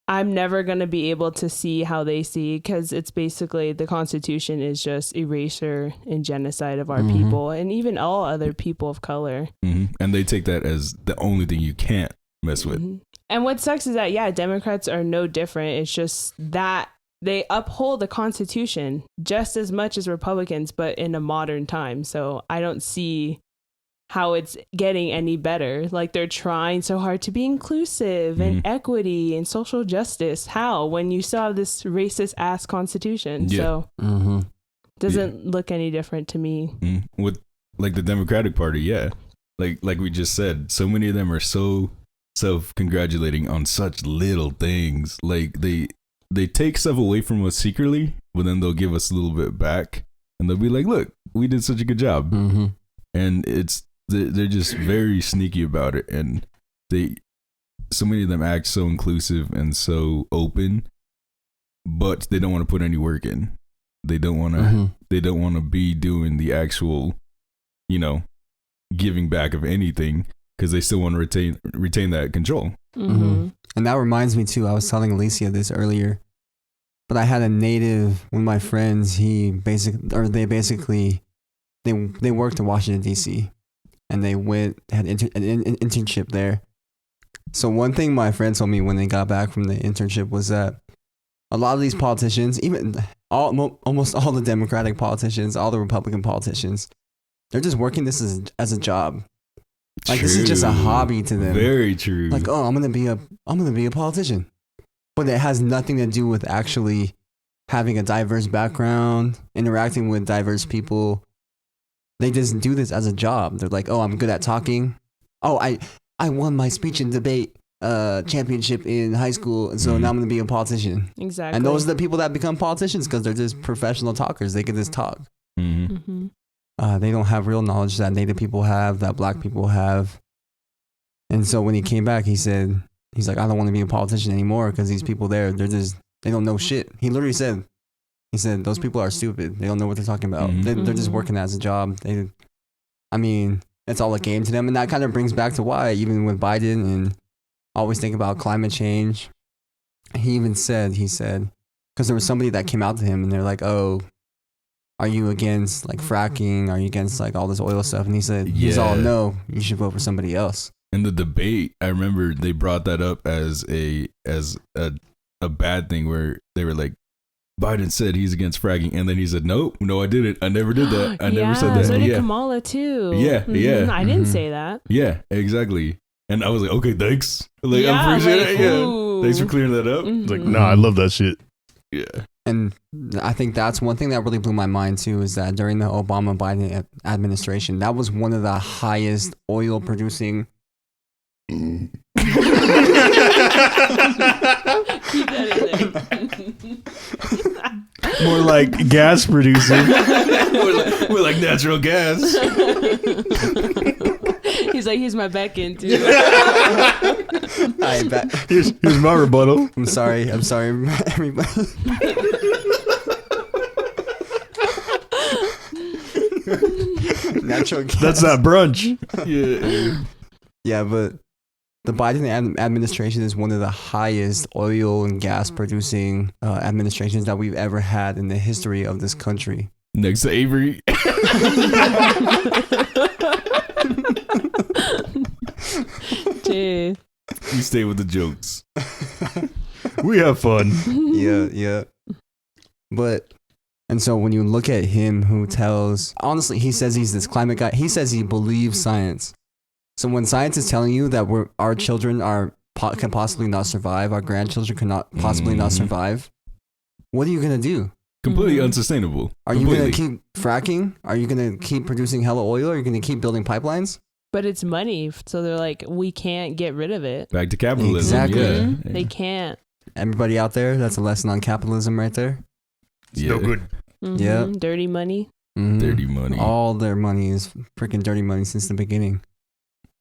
I'm never going to be able to see how they see, because it's basically the Constitution is just erasure and genocide of our people and even all other people of color. And they take that as the only thing you can't mess with. And what sucks is that, Democrats are no different. It's just that they uphold the Constitution just as much as Republicans, but in a modern time. So I don't see how it's getting any better. Like, they're trying so hard to be inclusive and equity and social justice. How? When you still have this racist ass Constitution. So doesn't look any different to me. With like the Democratic Party, like we just said, so many of them are so self-congratulating on such little things. Like they take stuff away from us secretly, but then they'll give us a little bit back and they'll be like, look, we did such a good job. And they're just very sneaky about it. And so many of them act so inclusive and so open, but they don't want to put any work in. They don't want to be doing the actual, giving back of anything, because they still want to retain that control. And that reminds me too, I was telling Alicia this earlier, but I had a native, one of my friends, they worked in Washington, D.C. and they had an internship there. So one thing my friend told me when they got back from the internship was that a lot of these politicians, even almost all the Democratic politicians, all the Republican politicians, they're just working this as a job. Like, this is just a hobby to them. Very true. Like, oh, I'm gonna be a politician, but it has nothing to do with actually having a diverse background, interacting with diverse people. They just do this as a job. They're like, oh, I'm good at talking. Oh, I won my speech and debate championship in high school, and so now I'm gonna be a politician. Exactly. And those are the people that become politicians because they're just professional talkers. They can just talk. They don't have real knowledge that Native people have, that Black people have. And so when he came back, he's like, I don't want to be a politician anymore because these people there, they don't know shit. He literally said, those people are stupid. They don't know what they're talking about. They're just working as a job. It's all a game to them. And that kind of brings back to why, even with Biden and always think about climate change. He said, because there was somebody that came out to him and they're like, oh, are you against like fracking? Are you against like all this oil stuff? And he said, he's all, no, you should vote for somebody else. In the debate, I remember they brought that up as a bad thing, where they were like, Biden said he's against fracking, and then he said, no, I didn't. I never did that. I never said that. So did Kamala too. Yeah, yeah. I didn't say that. Yeah, exactly. And I was like, okay, thanks. Like, I appreciate it. Yeah, thanks for clearing that up. It's like, nah, I love that shit. Yeah. And I think that's one thing that really blew my mind too, is that during the Obama-Biden administration, that was one of the highest oil producing. Keep that in there. More like gas producing. We're like natural gas. He's like, here's my back end too. Here's my rebuttal. I'm sorry, everybody. Natural gas. That's not brunch. Yeah, but the Biden administration is one of the highest oil and gas producing administrations that we've ever had in the history of this country. Next to Avery. Dude. You stay with the jokes. We have fun. Yeah. But, and so when you look at him, who tells, honestly, he says he's this climate guy. He says he believes science. So when science is telling you that our children can possibly not survive, our grandchildren cannot possibly not survive, what are you going to do? Completely unsustainable. Are you going to keep fracking? Are you going to keep producing hella oil? Are you going to keep building pipelines? But it's money, so they're like, we can't get rid of it. Back to capitalism. Exactly. Yeah. They can't. Everybody out there, that's a lesson on capitalism right there. It's no good. Yeah. Dirty money. Dirty money. All their money is freaking dirty money since the beginning.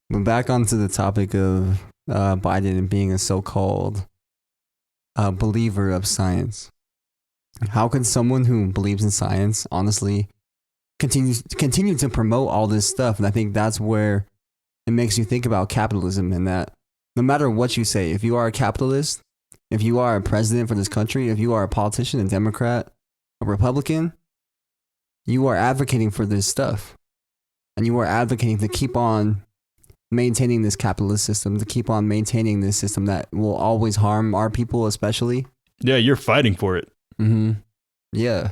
But back onto the topic of Biden and being a so-called believer of science. How can someone who believes in science honestly continue to promote all this stuff? And I think that's where it makes you think about capitalism, and that no matter what you say, if you are a capitalist, if you are a president for this country, if you are a politician, a Democrat, a Republican, you are advocating for this stuff. And you are advocating to keep on maintaining this capitalist system, to keep on maintaining this system that will always harm our people, especially. Yeah, you're fighting for it. Yeah.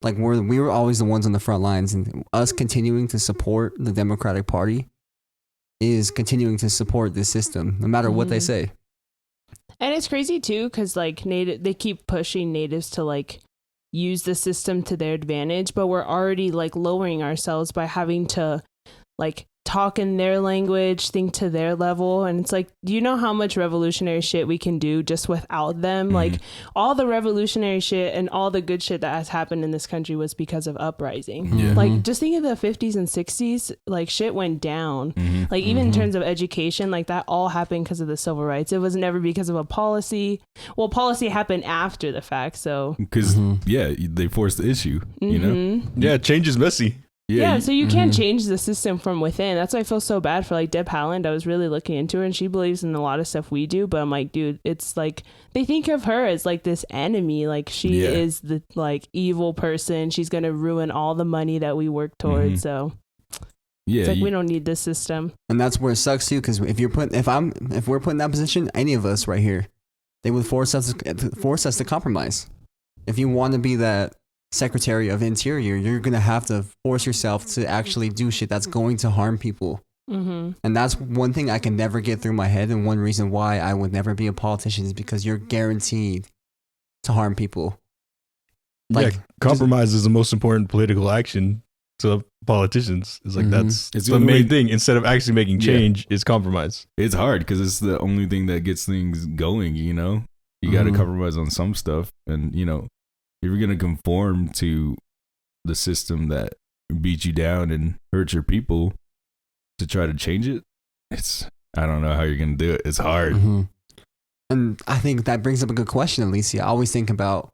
Like we were always the ones on the front lines, and us continuing to support the Democratic Party is continuing to support this system, no matter what they say. And it's crazy too, because like they keep pushing natives to like use the system to their advantage, but we're already like lowering ourselves by having to like talk in their language, think to their level. And it's like, do you know how much revolutionary shit we can do just without them? Like all the revolutionary shit and all the good shit that has happened in this country was because of uprising. Like just think of the 50s and 60s, like shit went down. Like even in terms of education, like that all happened because of the civil rights. It was never because of a policy. Well, policy happened after the fact. So because they forced the issue, you know? Yeah, change is messy. Yeah, so you can't change the system from within. That's why I feel so bad for like Deb Haaland. I was really looking into her, and she believes in a lot of stuff we do, but I'm like, dude, it's like they think of her as like this enemy, like she is the like evil person. She's gonna ruin all the money that we work towards. So it's like we don't need this system. And that's where it sucks too, because if we're put in that position, any of us right here, they would force us to compromise. If you want to be that Secretary of Interior, you're going to have to force yourself to actually do shit that's going to harm people. And that's one thing I can never get through my head, and one reason why I would never be a politician is because you're guaranteed to harm people. Like, compromise is the most important political action to politicians. It's like it's the main thing. Instead of actually making change, is compromise. It's hard because it's the only thing that gets things going, you know? You got to compromise on some stuff, and, you know, if you're going to conform to the system that beat you down and hurt your people to try to change it, I don't know how you're going to do it. It's hard. And I think that brings up a good question, Alicia. I always think about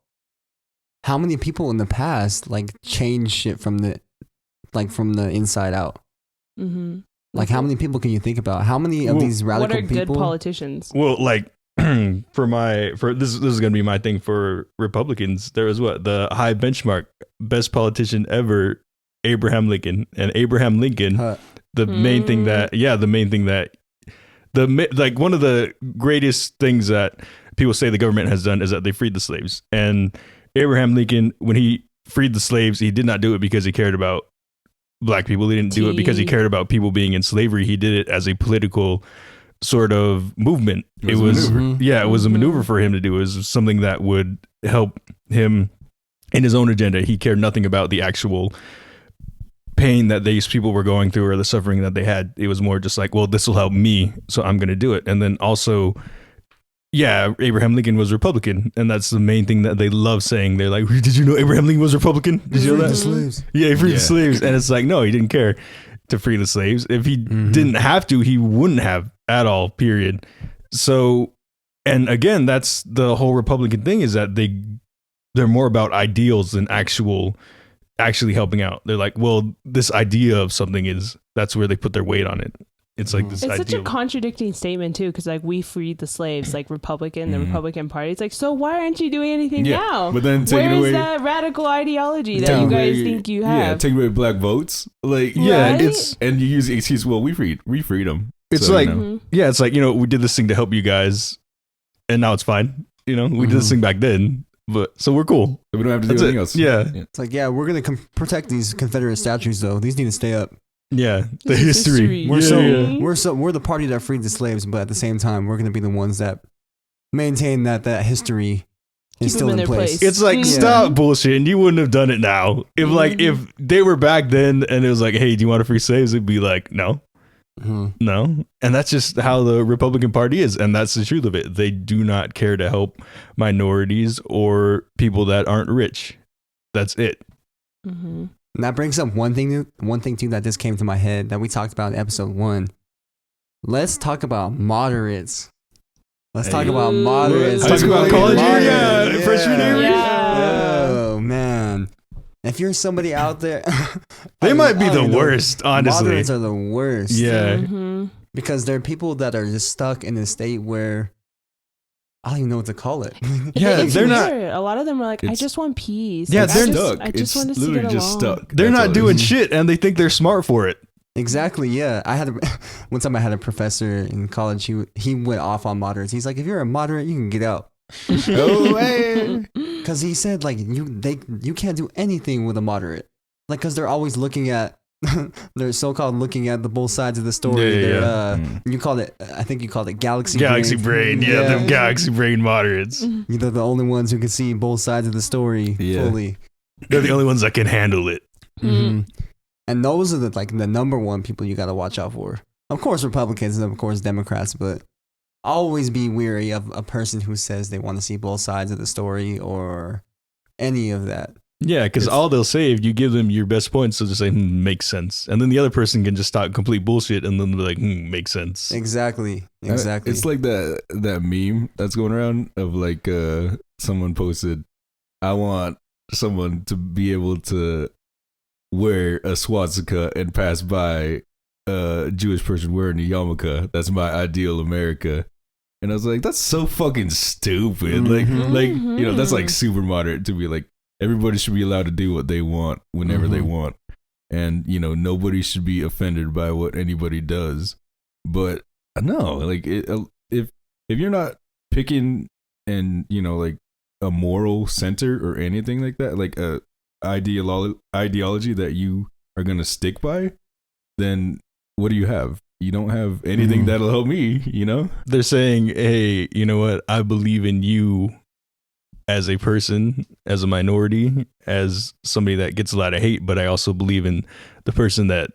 how many people in the past like change shit from the inside out. Like how many people can you think about? How many of these radical people? What are good politicians? Well, like for this is going to be my thing for Republicans. There was the high benchmark, best politician ever, Abraham Lincoln. And Abraham Lincoln, the main thing that one of the greatest things that people say the government has done is that they freed the slaves. And Abraham Lincoln, when he freed the slaves, he did not do it because he cared about black people. He didn't do it because he cared about people being in slavery. He did it as a political sort of movement. It was a maneuver for him to do. It was something that would help him in his own agenda. He cared nothing about the actual pain that these people were going through or the suffering that they had. It was more just like, well, this will help me, so I'm going to do it. And then also, Abraham Lincoln was Republican, and that's the main thing that they love saying. They're like, did you know Abraham Lincoln was Republican? Did you know that? The slaves. Yeah, he freed the slaves. And it's like, no, he didn't care to free the slaves. If he didn't have to, he wouldn't have at all, period. So, and again, that's the whole Republican thing, is that they're more about ideals than actually helping out. They're like, well, this idea of something that's where they put their weight on it. It's like this. It's such a contradicting statement too, because like we freed the slaves, like the Republican Party. It's like, so why aren't you doing anything now? But then where is that radical ideology that you guys think you have? Yeah, take away black votes. Like, and you use the excuse, well, we freed them. It's so, like, it's like, we did this thing to help you guys, and now it's fine. We did this thing back then, but so we're cool. We don't have to do anything else. Yeah. It's like, we're gonna protect these Confederate statues though. These need to stay up. Yeah, the history. We're the party that freed the slaves, but at the same time, we're gonna be the ones that maintain that history is still in place. It's like, stop bullshit. And you wouldn't have done it now. If they were back then and it was like, hey, do you want to free slaves? It'd be like, no. No. And that's just how the Republican Party is. And that's the truth of it. They do not care to help minorities or people that aren't rich. That's it. And that brings up one thing too that just came to my head that we talked about in episode 1. Let's talk about moderates. Let's talk about moderates. Talk about college year, freshman year. Oh man, if you're somebody out there, they might be the worst. Honestly, moderates are the worst. Yeah, because there are people that are just stuck in a state where I don't even know what to call it. Yeah, they're not. A lot of them are like, I just want peace. Yeah, like, they're stuck. I just want us literally to get just along. stuck. They're not doing shit, and they think they're smart for it. Exactly. Yeah, one time I had a professor in college. He went off on moderates. He's like, if you're a moderate, you can get out. No way. Because he said like you can't do anything with a moderate, like because they're always looking at they're so-called looking at the both sides of the story. You called it, I think you called it galaxy brain. Yeah, them galaxy brain moderates. They're the only ones who can see both sides of the story fully. They're the only ones that can handle it. And those are the number one people you got to watch out for. Of course, Republicans and of course Democrats, but always be wary of a person who says they want to see both sides of the story or any of that. Yeah, because all they'll say, if you give them your best points, they'll just say, makes sense. And then the other person can just talk complete bullshit and then they're like, makes sense. Exactly. It's like that meme that's going around of like someone posted, I want someone to be able to wear a swastika and pass by a Jewish person wearing a yarmulke. That's my ideal America. And I was like, that's so fucking stupid. That's like super moderate to be like, everybody should be allowed to do what they want whenever they want. And, nobody should be offended by what anybody does. But no, like if you're not picking and, like a moral center or anything like that, like a ideology that you are going to stick by, then what do you have? You don't have anything that'll help me, They're saying, hey, you know what? I believe in you as a person, as a minority, as somebody that gets a lot of hate, but I also believe in the person that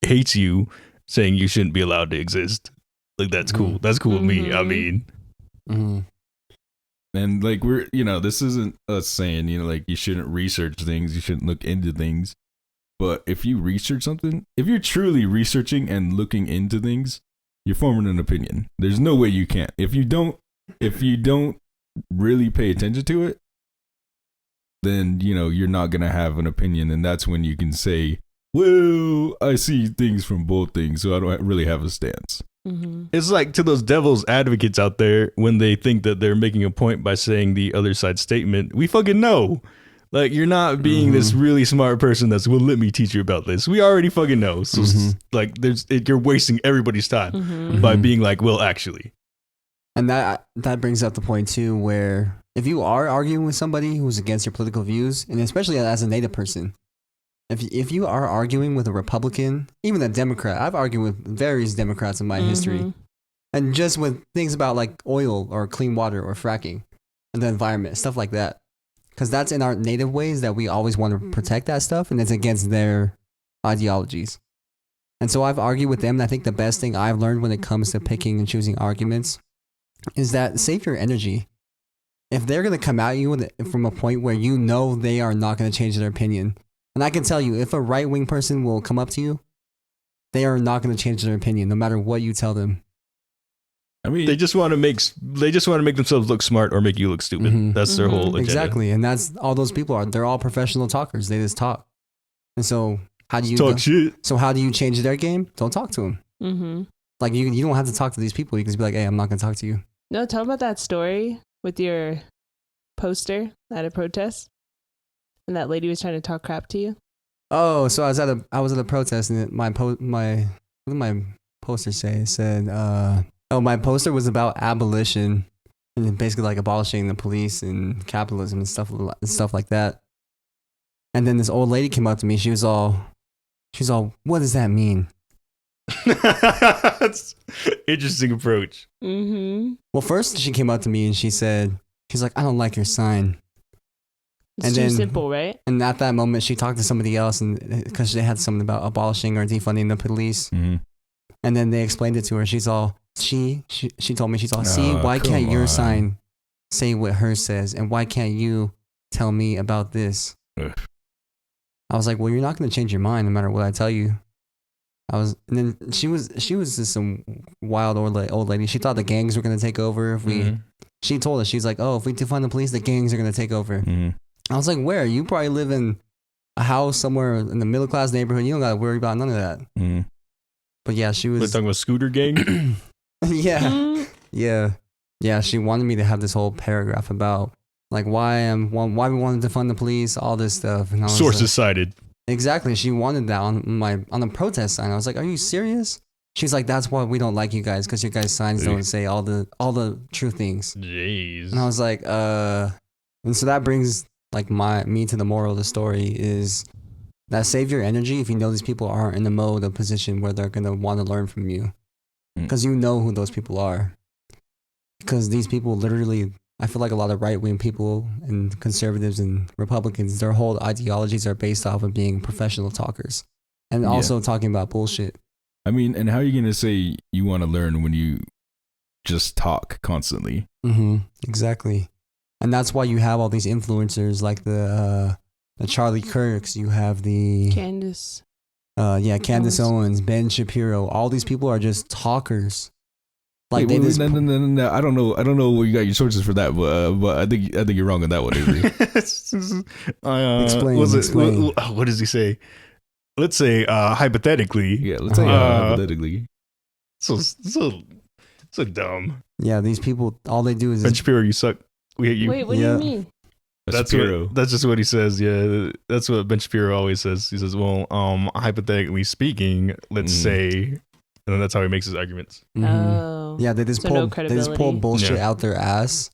hates you, saying you shouldn't be allowed to exist. Like, that's cool. That's cool with me. I mean. And like, we're, this isn't us saying, like, you shouldn't research things, you shouldn't look into things. But if you research something, if you're truly researching and looking into things, you're forming an opinion. There's no way you can't. If you don't really pay attention to it, then you're not gonna have an opinion, and that's when you can say, well, I see things from both things, so I don't really have a stance. It's like to those devil's advocates out there when they think that they're making a point by saying the other side statement. We fucking know. Like, you're not being this really smart person that's, well, let me teach you about this. We already fucking know. So, like, you're wasting everybody's time by being like, well, actually. And that brings up the point, too, where if you are arguing with somebody who's against your political views, and especially as a Native person, if you are arguing with a Republican, even a Democrat, I've argued with various Democrats in my history, and just with things about like oil or clean water or fracking and the environment, stuff like that. Because that's in our native ways that we always want to protect that stuff, and it's against their ideologies. And so I've argued with them, and I think the best thing I've learned when it comes to picking and choosing arguments is that save your energy. If they're going to come at you from a point where you know they are not going to change their opinion, and I can tell you, if a right-wing person will come up to you, they are not going to change their opinion, no matter what you tell them. I mean, they just want to make themselves look smart or make you look stupid. That's their whole agenda. Exactly, and that's all those people are. They're all professional talkers. They just talk. And so, how do you talk shit? So how do you change their game? Don't talk to them. Like you don't have to talk to these people. You can just be like, hey, I'm not going to talk to you. No, tell about that story with your poster at a protest. And that lady was trying to talk crap to you. Oh, so I was at a protest, and my what did my poster say? It said, my poster was about abolition, and basically like abolishing the police and capitalism and stuff like that. And then this old lady came up to me. She was all, what does that mean? That's interesting approach. Well, first she came up to me and she's like, I don't like your sign. It's too simple, right? And at that moment, she talked to somebody else, and because they had something about abolishing or defunding the police, and then they explained it to her. She's all she told me, she's all, see, why can't your sign say what hers says, and why can't you tell me about this? I was like, well, you're not going to change your mind no matter what I tell you. And then she was just some wild old lady. She thought the gangs were going to take over if we. She told us, she's like, oh, if we defund the police, the gangs are going to take over. I was like, where? You probably live in a house somewhere in the middle class neighborhood. You don't got to worry about none of that. But yeah, she was. We're talking about Scooter Gang? Yeah. She wanted me to have this whole paragraph about like why we wanted to defund the police, all this stuff. And I was Sources like, cited. Exactly. She wanted that on the protest sign. I was like, are you serious? She's like, that's why we don't like you guys, because your guys' signs don't say all the true things. Jeez. And I was like, and so that brings like me to the moral of the story is that save your energy if you know these people aren't in the mode of position where they're going to want to learn from you. Because you know who those people are. Because these people literally, I feel like a lot of right-wing people and conservatives and Republicans, their whole ideologies are based off of being professional talkers and also talking about bullshit. I mean, and how are you going to say you want to learn when you just talk constantly? Exactly. And that's why you have all these influencers like the Charlie Kirks. You have the Candace. Candace Owens, Ben Shapiro. All these people are just talkers. Like no. I don't know where you got your sources for that, but I think you're wrong on that one, Avery. Explain. What does he say? Let's say hypothetically. Yeah, let's say hypothetically. So dumb. Yeah, these people, all they do is Ben Shapiro, you suck. We hate you. Wait, what do you mean? That's just what he says. Yeah, that's what Ben Shapiro always says. He says, "Well, hypothetically speaking, let's say," and then that's how he makes his arguments. Oh, yeah, they just pull bullshit out their ass,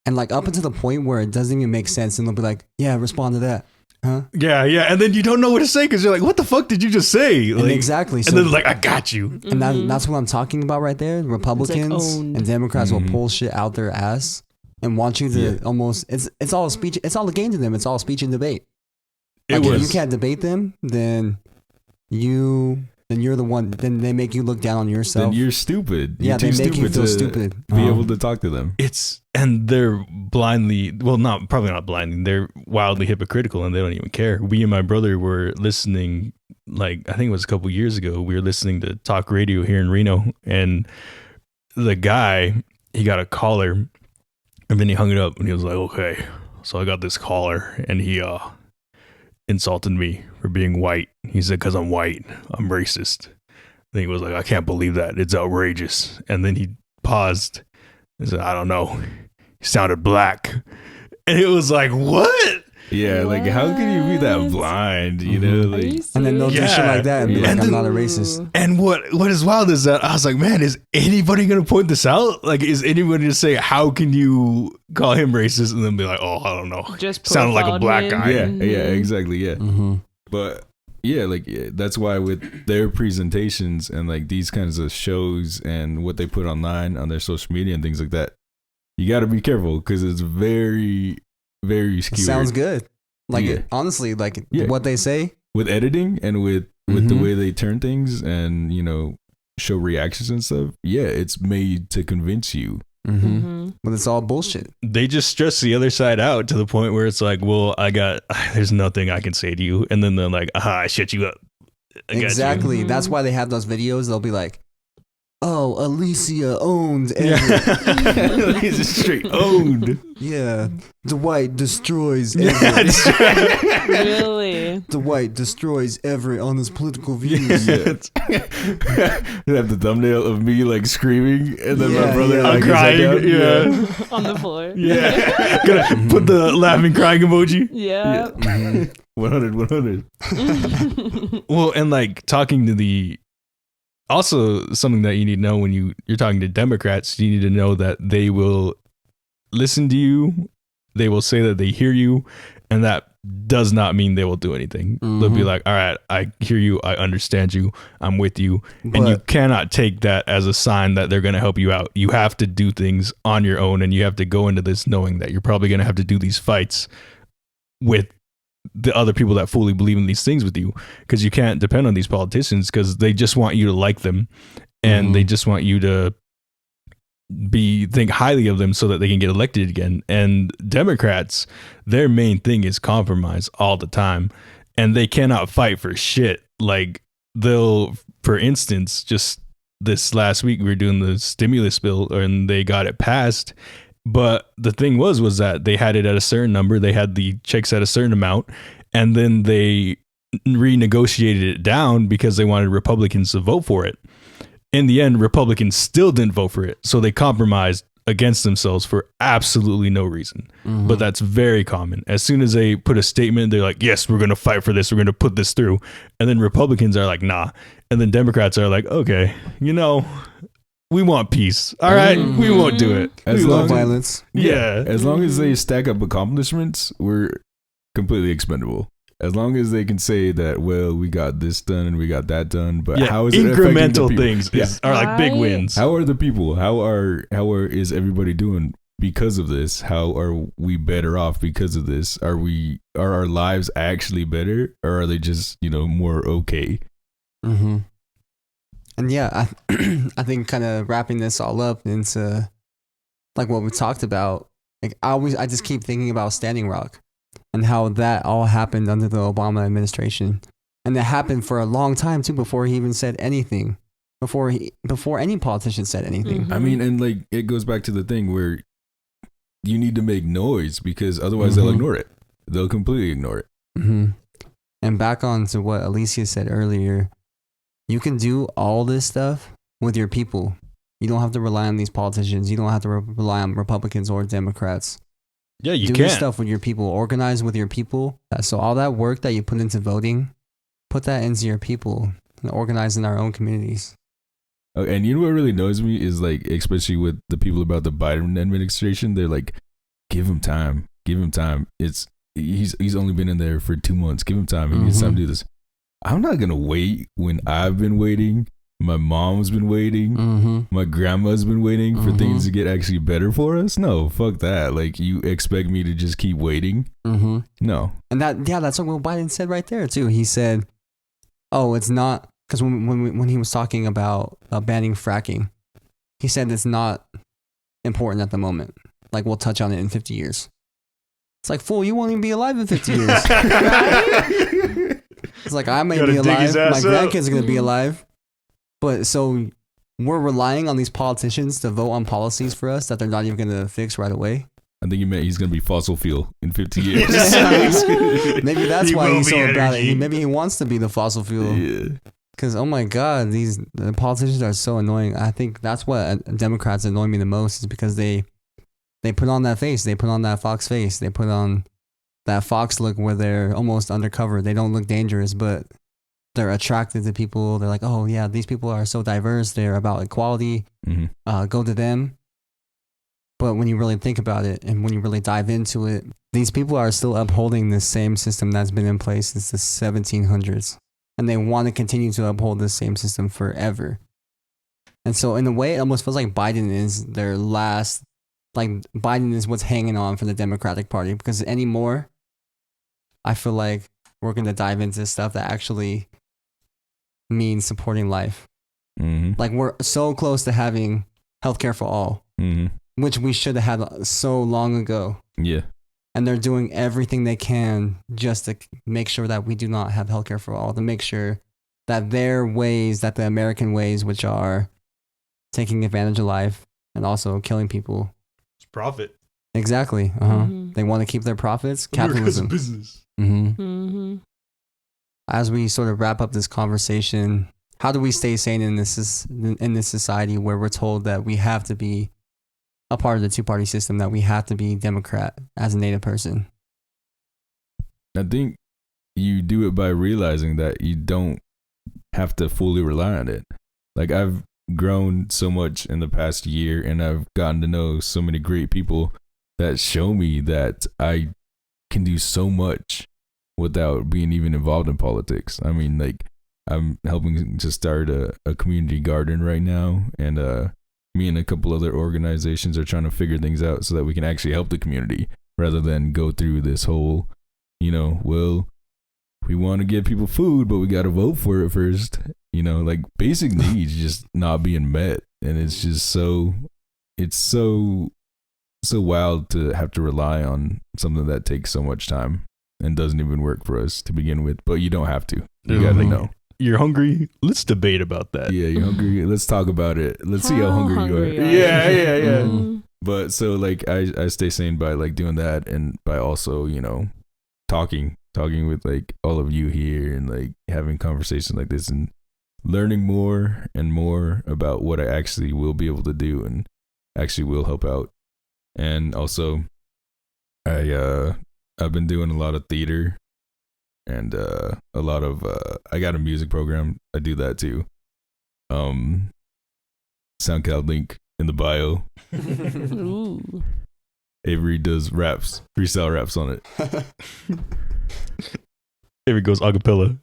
and like up until the point where it doesn't even make sense, and they'll be like, "Yeah, respond to that." Huh? Yeah, and then you don't know what to say because you're like, "What the fuck did you just say?" Like, exactly. And then like, "I got you," and that's what I'm talking about right there. Republicans and Democrats will pull shit out their ass and want you to almost. It's all speech. It's all a game to them. It's all speech and debate. Like if you can't debate them, then you're the one. Then they make you look down on yourself. Then you're stupid. They make you feel stupid. Be able to talk to them. And they're probably not blindly. They're wildly hypocritical, and they don't even care. We and my brother were listening. Like I think it was a couple years ago. We were listening to talk radio here in Reno, and the guy he got a caller, and then he hung it up, and he was like, "Okay, so I got this caller, and he insulted me for being white. He said, 'cause I'm white, I'm racist." And he was like, I can't believe that. It's outrageous. And then he paused and said, I don't know. He sounded black. And it was like, what? Yeah, like how can you be that blind? You know, like, and then they'll do shit like that and be like, And I'm then- not a racist. And what is wild is that I was like, man, is anybody gonna point this out? Like, is anybody to say how can you call him racist and then be like, oh, I don't know, Just sounded like a profiled black him. guy. yeah, exactly, yeah. Mm-hmm. But yeah, like that's why with their presentations and like these kinds of shows and what they put online on their social media and things like that, you got to be careful because it's very, very skewed. Sounds good. Like Yeah. honestly, like Yeah. what they say. With editing and with the Mhm. way they turn things and, you know, show reactions and stuff. Yeah, it's made to convince you. Mm-hmm. Mm-hmm. But it's all bullshit. They just stress the other side out to the point where it's like, well, there's nothing I can say to you. And then they're like, I shut you up. I got you. Exactly. Mhm. That's why they have those videos. They'll be like, oh, Alicia owned Everett. Yeah. He's just straight owned. Yeah. Dwight destroys Yeah, Everett. that's right. Really? Dwight destroys Everett on his political views. Yeah. They have the thumbnail of me like screaming and then my Yeah, brother yeah. like I'm his head crying. down. Yeah. On the floor. Yeah. Gonna put the laughing crying emoji. Yeah. Mhm. 100. Well, and like talking to also something that you need to know when you're talking to Democrats, you need to know that they will listen to you. They will say that they hear you, and that does not mean they will do anything. They'll be Mhm. like, all right, I hear you. I understand you. I'm with you. And you But- cannot take that as a sign that they're going to help you out. You have to do things on your own, and you have to go into this knowing that you're probably going to have to do these fights with the other people that fully believe in these things with you, because you can't depend on these politicians because they just want you to like them, and Mhm. they just want you to think highly of them so that they can get elected again. And Democrats, their main thing is compromise all the time, and they cannot fight for shit. Like they'll, for instance, just this last week we were doing the stimulus bill and they got it passed. But the thing was that they had it at a certain number. They had the checks at a certain amount, and then they renegotiated it down because they wanted Republicans to vote for it. In the end, Republicans still didn't vote for it. So they compromised against themselves for absolutely no reason. Mhm. But that's very common. As soon as they put a statement, they're like, yes, we're going to fight for this. We're going to put this through. And then Republicans are like, nah. And then Democrats are like, okay, we want peace. All right, we won't do it. As We long won't no as- violence. Yeah. As long as they stack up accomplishments, we're completely expendable. As long as they can say that, well, we got this done and we got that done, but Yeah, how is it affecting the incremental people? things Yeah. are like big Right. wins. How are the people? Is everybody doing because of this? How are we better off because of this? Are our lives actually better, or are they just more okay? Mm-hmm. And yeah, I think kind of wrapping this all up into like what we talked about. Like I just keep thinking about Standing Rock and how that all happened under the Obama administration, and it happened for a long time too before he even said anything, before any politician said anything. Mhm. I mean, and like it goes back to the thing where you need to make noise because otherwise they'll Mhm. ignore it. They'll completely ignore it. Mm-hmm. And back on to what Alicia said earlier, you can do all this stuff with your people. You don't have to rely on these politicians. You don't have to rely on Republicans or Democrats. Yeah, you do can. your stuff with your people. Organize with your people. So all that work that you put into voting, put that into your people and organize in our own communities. Oh, and you know what really annoys me is like, especially with the people about the Biden administration, they're like, give him time. Give him time. He's only been in there for 2 months. Give him time. He needs time to do this. I'm not gonna wait when I've been waiting. My mom's been waiting. Mm-hmm. My grandma's been waiting for Mhm. things to get actually better for us. No, fuck that. Like, you expect me to just keep waiting? Mm-hmm. No. And that's what Will Biden said right there too. He said, "Oh, it's not," because when he was talking about banning fracking, he said it's not important at the moment. Like we'll touch on it in 50 years. It's like, fool, you won't even be alive in 50 years. It's like I may Gotta be dig his alive, my ass up. grandkids are gonna be alive, but so we're relying on these politicians to vote on policies for us that they're not even gonna fix right away. I think he meant he's going to be fossil fuel in 50 years. Maybe that's He why will he's so be about it. energy. Maybe he wants to be the fossil fuel. Yeah. Because, oh my God, the politicians are so annoying. I think that's what Democrats annoy me the most, is because they put on that face. They put on that Fox face. They put on that Fox look where they're almost undercover. They don't look dangerous, but they're attracted to people. They're like, oh yeah, these people are so diverse. They're about equality. Go to them. But when you really think about it and when you really dive into it, these people are still upholding the same system that's been in place since the 1700s. And they want to continue to uphold the same system forever. And so in a way, it almost feels like Biden is their last, like Biden is what's hanging on for the Democratic Party. Because anymore, I feel like we're going to dive into stuff that actually means supporting life. Like we're so close to having healthcare for all, which we should have had so long ago. Yeah. And they're doing everything they can just to make sure that we do not have healthcare for all, to make sure that their ways, that the American ways, which are taking advantage of life and also killing people. It's profit. Exactly. They want to keep their profits. Capitalism. Business. As we sort of wrap up this conversation, how do we stay sane in this society where we're told that we have to be a part of the two-party system, that we have to be Democrat as a Native person? I think you do it by realizing that you don't have to fully rely on it. Like, I've grown so much in the past year, and I've gotten to know so many great people that show me that I can do so much without being even involved in politics. I mean, like, I'm helping to start a community garden right now, and me and a couple other organizations are trying to figure things out so that we can actually help the community rather than go through this whole, well, we want to give people food, but we got to vote for it first. Like basic needs just not being met. And it's just so wild to have to rely on something that takes so much time and doesn't even work for us to begin with. But you don't have to. You got to know. You're hungry? Let's debate about that. Yeah, you're hungry. Let's talk about it. Let's see how hungry you are. Yeah. But so like I stay sane by like doing that, and by also, talking with like all of you here, and like having conversations like this, and learning more and more about what I actually will be able to do and actually will help out. And also I've been doing a lot of theater. And a lot of I got a music program. I do that too. SoundCloud link in the bio. Ooh. Avery does raps, freestyle raps on it. Avery goes acapella.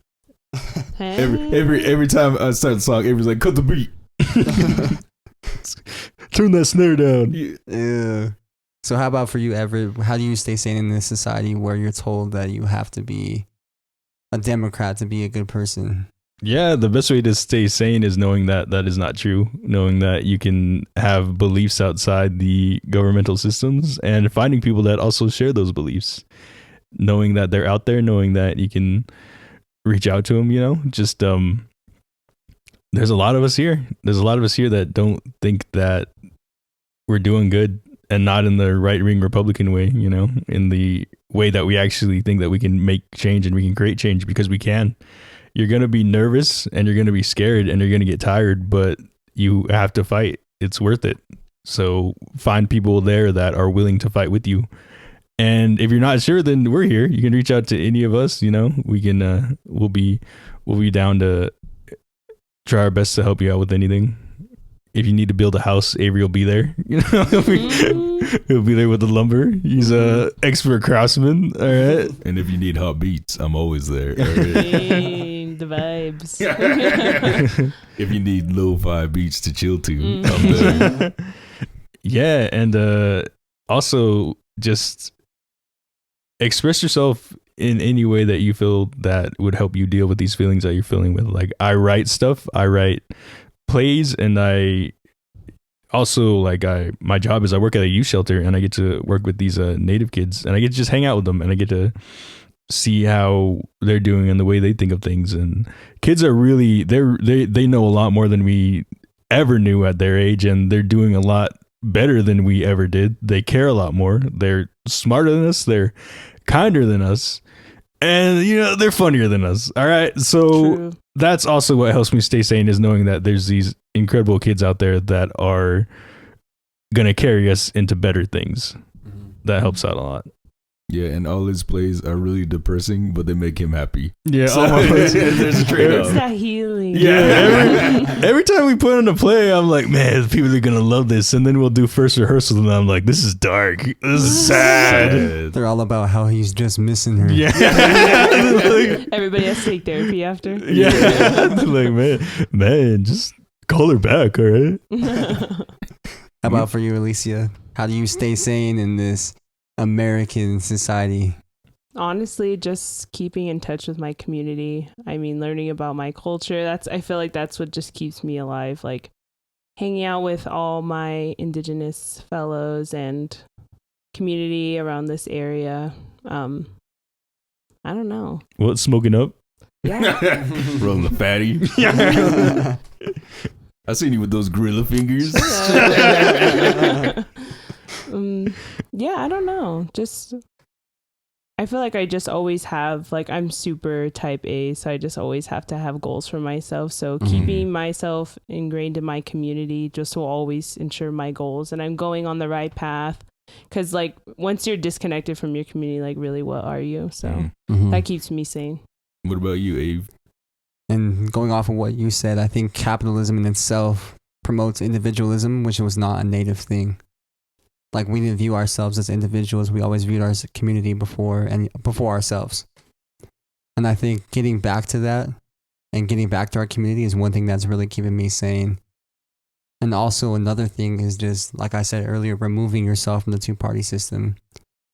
Every time I start the song, Avery's like, cut the beat. Turn that snare down. Yeah. So how about for you, Everett? How do you stay sane in this society where you're told that you have to be a Democrat to be a good person? Yeah, the best way to stay sane is knowing that that is not true, knowing that you can have beliefs outside the governmental systems, and finding people that also share those beliefs, knowing that they're out there, knowing that you can reach out to them, just there's a lot of us here. There's a lot of us here that don't think that we're doing good, and not in the right-wing Republican way, in the way that we actually think that we can make change and we can create change, because we can. You're going to be nervous and you're going to be scared and you're going to get tired, but you have to fight. It's worth it. So find people there that are willing to fight with you. And if you're not sure, then we're here. You can reach out to any of us, we can, we'll be down to try our best to help you out with anything. If you need to build a house, Avery will be there. He'll be there with the lumber. He's a expert craftsman. All right. And if you need hot beats, I'm always there. All right? Dang, the vibes. If you need lo-fi beats to chill to, I'm there. Yeah, and also just express yourself in any way that you feel that would help you deal with these feelings that you're feeling with. Like, I write stuff. I write plays, and I also my job is I work at a youth shelter, and I get to work with these Native kids, and I get to just hang out with them, and I get to see how they're doing and the way they think of things. And kids are really they know a lot more than we ever knew at their age, and they're doing a lot better than we ever did. They care a lot more. They're smarter than us. They're kinder than us. And they're funnier than us. All right. So that's also what helps me stay sane, is knowing that there's these incredible kids out there that are going to carry us into better things. That helps out a lot. Yeah, and all his plays are really depressing, but they make him happy. Yeah, so, there's a trade-off. It's that healing. Yeah, every time we put on a play, I'm like, man, people are gonna love this. And then we'll do first rehearsal, and I'm like, this is dark. This is sad. They're all about how he's just missing her. Yeah. Everybody has to take therapy after. Yeah. Like, man, just call her back, all right? How about for you, Alicia? How do you stay sane in this American society? Honestly, just keeping in touch with my community. I mean, learning about my culture. I feel like that's what just keeps me alive. Like hanging out with all my indigenous fellows and community around this area. I don't know. What, smoking up? Yeah. Rolling the fatty. Yeah. I seen you with those gorilla fingers. Yeah, I don't know. Just, I feel like I just always have, like, I'm super type A, so I just always have to have goals for myself. So keeping myself ingrained in my community just will always ensure my goals and I'm going on the right path. Because, like, once you're disconnected from your community, like, really, what are you? So that keeps me sane. What about you, Abe? And going off of what you said, I think capitalism in itself promotes individualism, which was not a native thing. Like, we didn't view ourselves as individuals. We always viewed our community before ourselves. And I think getting back to that and getting back to our community is one thing that's really keeping me sane. And also another thing is just, like I said earlier, removing yourself from the two-party system.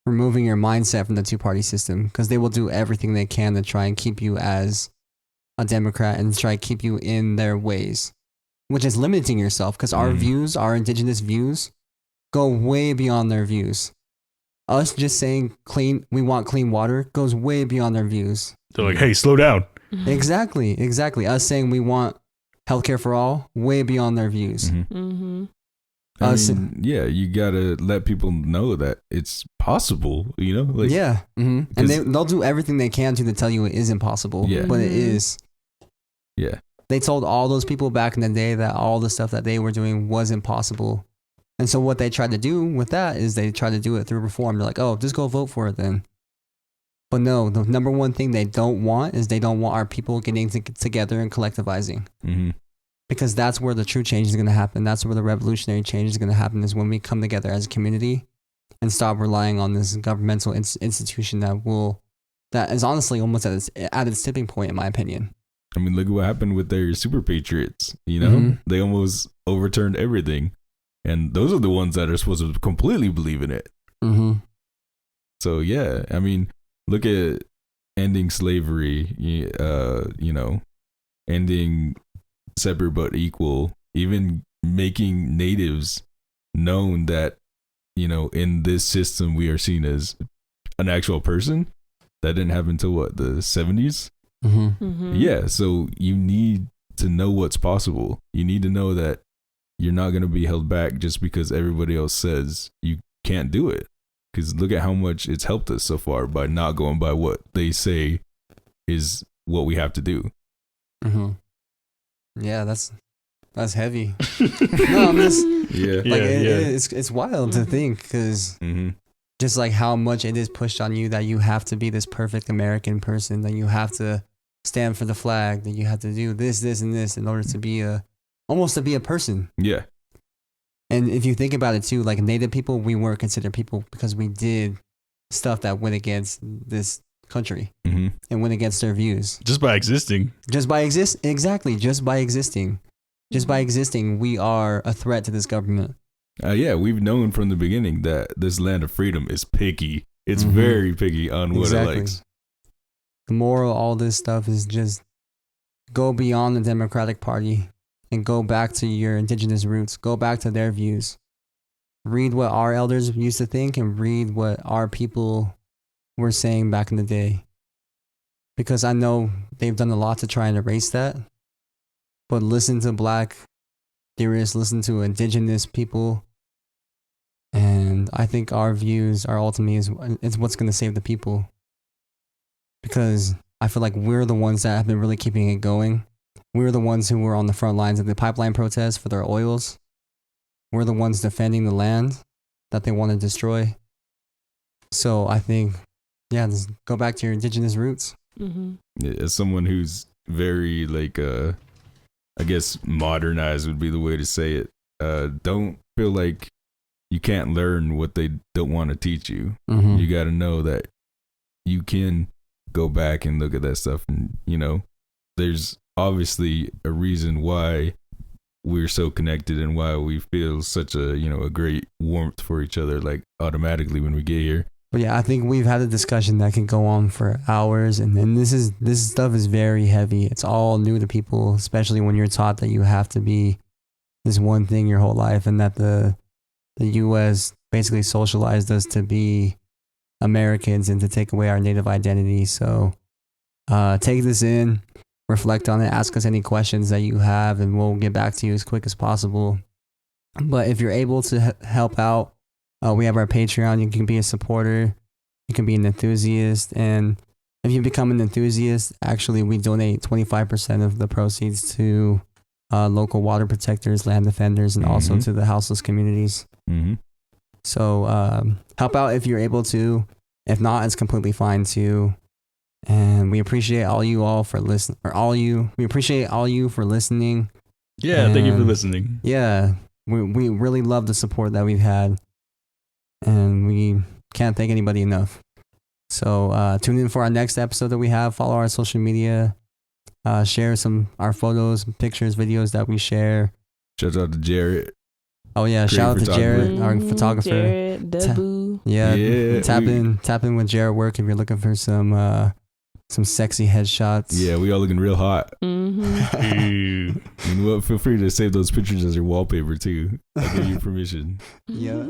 Removing your mindset from the two-party system, because they will do everything they can to try and keep you as a Democrat and try to keep you in their ways, which is limiting yourself, because our views, our indigenous views, go way beyond their views. Us just saying we want clean water goes way beyond their views. They're like, hey, slow down. Exactly. Us saying we want healthcare for all, way beyond their views. I mean, yeah, you gotta let people know that it's possible, you know? Like, yeah. And they'll do everything they can to tell you it isn't possible, but it is. Yeah. They told all those people back in the day that all the stuff that they were doing wasn't possible. And so what they tried to do with that is they tried to do it through reform. They're like, oh, just go vote for it then. But no, the number one thing they don't want is they don't want our people getting together and collectivizing. Because that's where the true change is going to happen. That's where the revolutionary change is going to happen, is when we come together as a community and stop relying on this governmental institution that is honestly almost at its tipping point, in my opinion. I mean, look at what happened with their super patriots, you know? They almost overturned everything. And those are the ones that are supposed to completely believe in it. So, yeah, I mean, look at ending slavery, you know, ending separate but equal, even making natives known that, you know, in this system we are seen as an actual person. That didn't happen until what, the 70s? Yeah, so you need to know what's possible. You need to know that you're not going to be held back just because everybody else says you can't do it. Because look at how much it's helped us so far by not going by what they say is what we have to do. Yeah, that's heavy. No, I'm just it's wild to think, because just like how much it is pushed on you that you have to be this perfect American person, that you have to stand for the flag, that you have to do this, and this in order to be almost to be a person. Yeah. And if you think about it too, like Native people, we weren't considered people because we did stuff that went against this country and went against their views. Just by existing. Just by existing, we are a threat to this government. Yeah, we've known from the beginning that this land of freedom is picky. It's very picky on what it likes. The moral of all this stuff is just go beyond the Democratic Party and go back to your indigenous roots. Go back to their views. Read what our elders used to think and read what our people were saying back in the day. Because I know they've done a lot to try and erase that. But listen to Black theorists, listen to indigenous people. And I think our views are ultimately is what's going to save the people. Because I feel like we're the ones that have been really keeping it going. we were the ones who were on the front lines of the pipeline protests for their oils. We're the ones defending the land that they want to destroy. So I think, yeah, just go back to your indigenous roots. As someone who's very like I guess modernized would be the way to say it. Don't feel like you can't learn what they don't want to teach you. You got to know that you can go back and look at that stuff, and you know, there's obviously a reason why we're so connected and why we feel such a, you know, a great warmth for each other, like automatically when we get here. But yeah, I think we've had a discussion that can go on for hours, and then this stuff is very heavy. It's all new to people, especially when you're taught that you have to be this one thing your whole life, and that the U.S. basically socialized us to be Americans and to take away our native identity. So take this in, reflect on it, ask us any questions that you have, and we'll get back to you as quick as possible. But if you're able to help out, we have our Patreon. You can be a supporter. You can be an enthusiast. And if you become an enthusiast, actually, we donate 25% of the proceeds to local water protectors, land defenders, and also to the houseless communities. So help out if you're able to. If not, it's completely fine too. And we appreciate we appreciate all you for listening. Yeah, thank you for listening. Yeah, we really love the support that we've had. And we can't thank anybody enough. So tune in for our next episode that we have. Follow our social media. Share our photos, pictures, videos that we share. Shout out to Jarrett. Oh yeah, shout out to Jarrett, our photographer. Jarrett, the boo. Yeah. Tap in with Jarrett work if you're looking for some sexy headshots. Yeah, we all looking real hot. Mm-hmm. You know what? Feel free to save those pictures as your wallpaper too. I give you permission. Yeah.